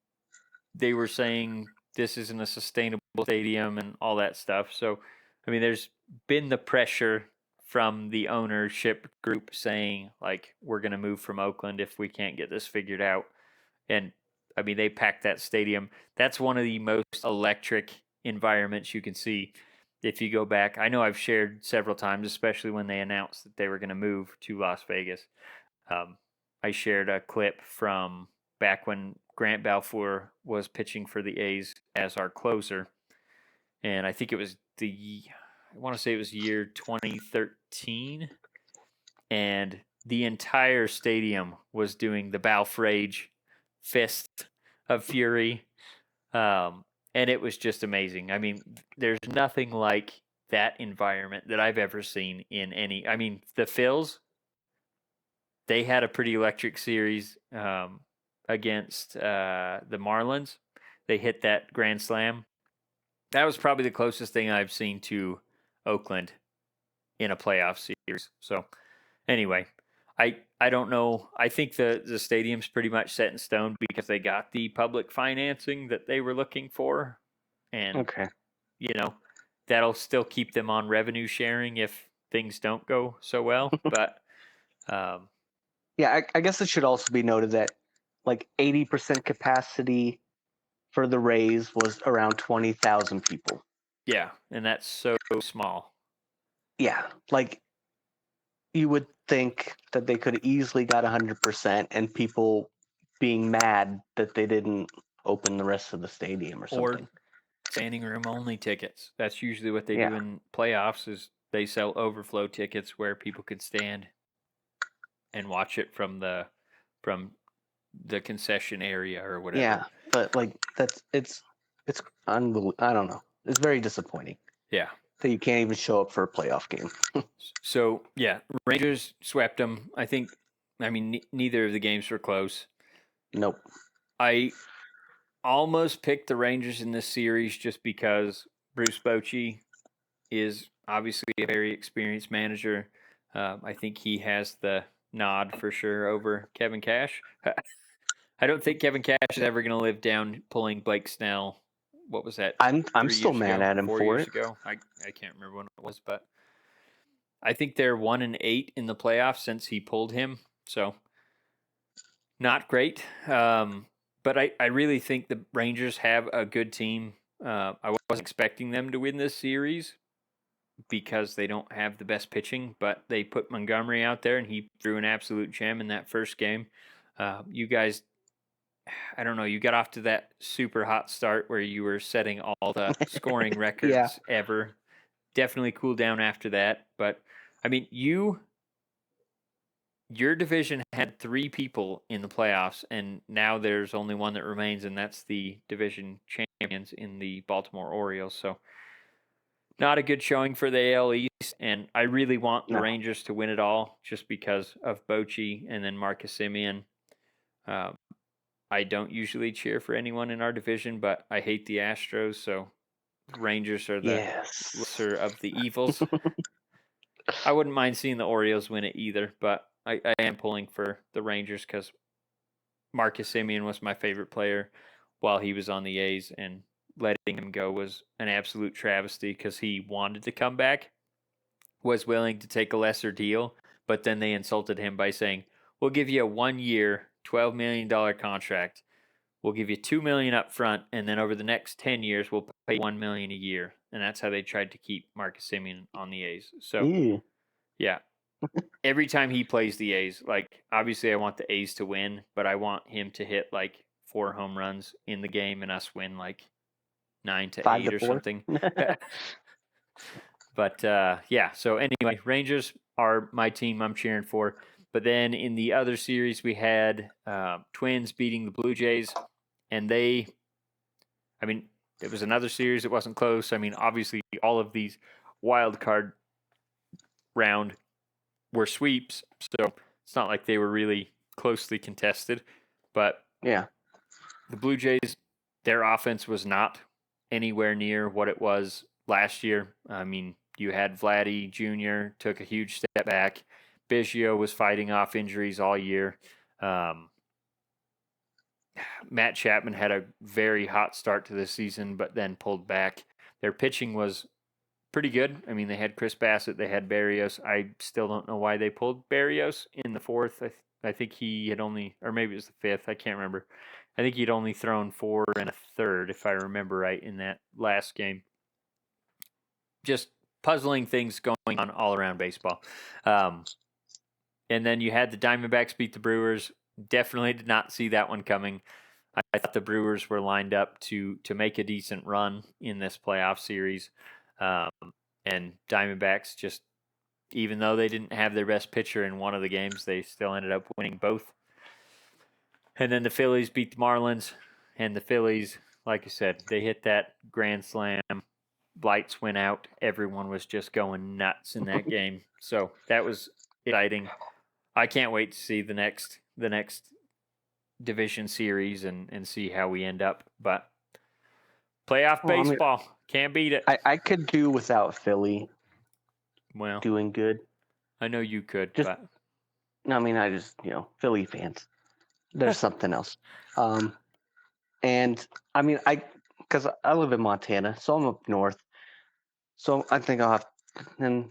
they were saying this isn't a sustainable stadium and all that stuff. So, I mean, there's been the pressure from the ownership group saying, like, we're going to move from Oakland if we can't get this figured out. And I mean, they packed that stadium. That's one of the most electric environments you can see. If you go back, I know I've shared several times, especially when they announced that they were going to move to Las Vegas. I shared a clip from back when Grant Balfour was pitching for the A's as our closer, and I think it was I want to say it was year 2013, and the entire stadium was doing the Balfrage fist of fury. And it was just amazing. I mean, there's nothing like that environment that I've ever seen in any. I mean, the Phils, they had a pretty electric series against the Marlins. They hit that grand slam. That was probably the closest thing I've seen to Oakland in a playoff series. So anyway, I don't know. I think the stadium's pretty much set in stone because they got the public financing that they were looking for, and Okay. That'll still keep them on revenue sharing if things don't go so well. But Yeah, I guess it should also be noted that like 80% capacity for the Rays was around 20,000 people. yeah, and that's so small. Yeah, like you would think that they could have easily got 100% and people being mad that they didn't open the rest of the stadium or something. Or standing room only tickets. That's usually what they Yeah. do in playoffs is they sell overflow tickets where people could stand and watch it from the concession area or whatever. Yeah, but like it's unbelievable. I don't know. It's very disappointing Yeah. that you can't even show up for a playoff game. So yeah, Rangers swept them. I mean, neither of the games were close. Nope. I almost picked the Rangers in this series just because Bruce Bochy is obviously a very experienced manager. I think he has the nod for sure over Kevin Cash. I don't think Kevin Cash is ever going to live down pulling Blake Snell. What was that? I'm 3 still years mad ago, at him 4 for years it. ago. I can't remember when it was, but I think they're 1-8 in the playoffs since he pulled him. So not great. But I really think the Rangers have a good team. I wasn't expecting them to win this series because they don't have the best pitching, but they put Montgomery out there and he threw an absolute gem in that first game. You guys, I don't know, you got off to that super hot start where you were setting all the scoring records ever. Definitely cooled down after that. But I mean, your division had 3 people in the playoffs, and now there's only one that remains, and that's the division champions in the Baltimore Orioles. So not a good showing for the AL East, and I really want the Rangers to win it all just because of Bochy and then Marcus Semien. I don't usually cheer for anyone in our division, but I hate the Astros, so the Rangers are the lesser of the evils. I wouldn't mind seeing the Orioles win it either, but I am pulling for the Rangers because Marcus Semien was my favorite player while he was on the A's, and letting him go was an absolute travesty because he wanted to come back, was willing to take a lesser deal, but then they insulted him by saying, "We'll give you a 1-year, $12 million contract. We'll give you $2 million up front, and then over the next 10 years, we'll pay $1 million a year." And that's how they tried to keep Marcus Semien on the A's. So, yeah. Every time he plays the A's, like obviously I want the A's to win, but I want him to hit like 4 home runs in the game and us win like 9-8 or something. But yeah, so anyway, Rangers are my team I'm cheering for. But then in the other series, we had Twins beating the Blue Jays, and it was another series. It wasn't close. I mean, obviously, all of these wild card round were sweeps, so it's not like they were really closely contested. But yeah, the Blue Jays, their offense was not anywhere near what it was last year. I mean, you had Vladdy Jr. took a huge step back. Biggio was fighting off injuries all year. Matt Chapman had a very hot start to the season, but then pulled back. Their pitching was pretty good. I mean, they had Chris Bassett, they had Berrios. I still don't know why they pulled Berrios in the 4th. I think he had only, or maybe it was the 5th. I can't remember. I think he'd only thrown 4 1/3, if I remember right, in that last game. Just puzzling things going on all around baseball. And then you had the Diamondbacks beat the Brewers. Definitely did not see that one coming. I thought the Brewers were lined up to make a decent run in this playoff series. And Diamondbacks just, even though they didn't have their best pitcher in one of the games, they still ended up winning both. And then the Phillies beat the Marlins, and the Phillies, like I said, they hit that grand slam. Lights went out. Everyone was just going nuts in that game. So that was exciting. I can't wait to see the next division series and see how we end up. But playoff baseball, can't beat it. I could do without Philly Well, doing good. I know you could, Just, but I mean, I just, Philly fans. There's something else. And I mean, because I live in Montana, so I'm up north. So I think I'll have, and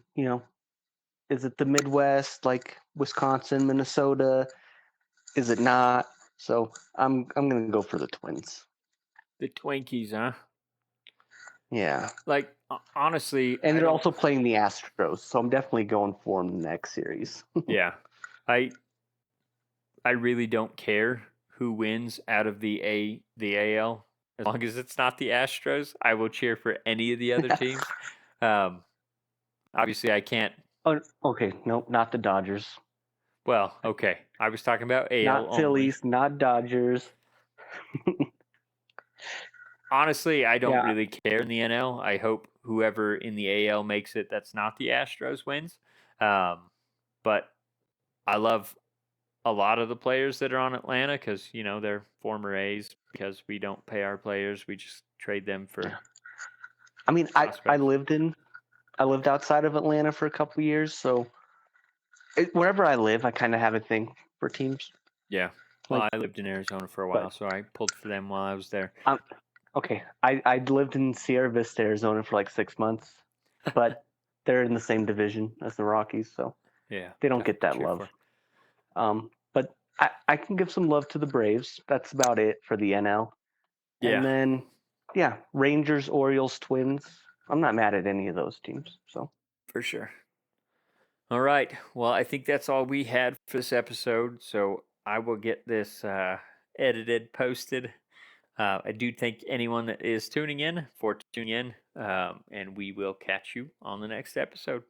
is it the Midwest, like Wisconsin, Minnesota? Is it not? So I'm gonna go for the Twins. the Twinkies, huh? Yeah. Like honestly, And I they're don't. also playing the Astros, so I'm definitely going for them the next series. Yeah, I really don't care who wins out of the AL as long as it's not the Astros. I will cheer for any of the other teams. Obviously, I can't. Oh, okay. Nope, not the Dodgers. Well, okay. I was talking about AL Not only. Phillies, not Dodgers. Honestly, I don't Yeah. really care in the NL. I hope whoever in the AL makes it that's not the Astros wins. But I love a lot of the players that are on Atlanta because they're former A's. Because we don't pay our players, we just trade them for. I mean, I prospects. lived outside of Atlanta for a couple years, so wherever I live, I kind of have a thing for teams. Yeah. Well, I lived in Arizona for a while, But so I pulled for them while I was there. okay, I lived in Sierra Vista, Arizona for like 6 months, but they're in the same division as the Rockies, so Yeah. they don't get that cheer love. for. But I can give some love to the Braves. That's about it for the NL. Yeah. And then, yeah, Rangers, Orioles, Twins. I'm not mad at any of those teams. So For sure. All right. Well, I think that's all we had for this episode. So I will get this edited, posted. I do thank anyone that is tuning in for tuning in, and we will catch you on the next episode.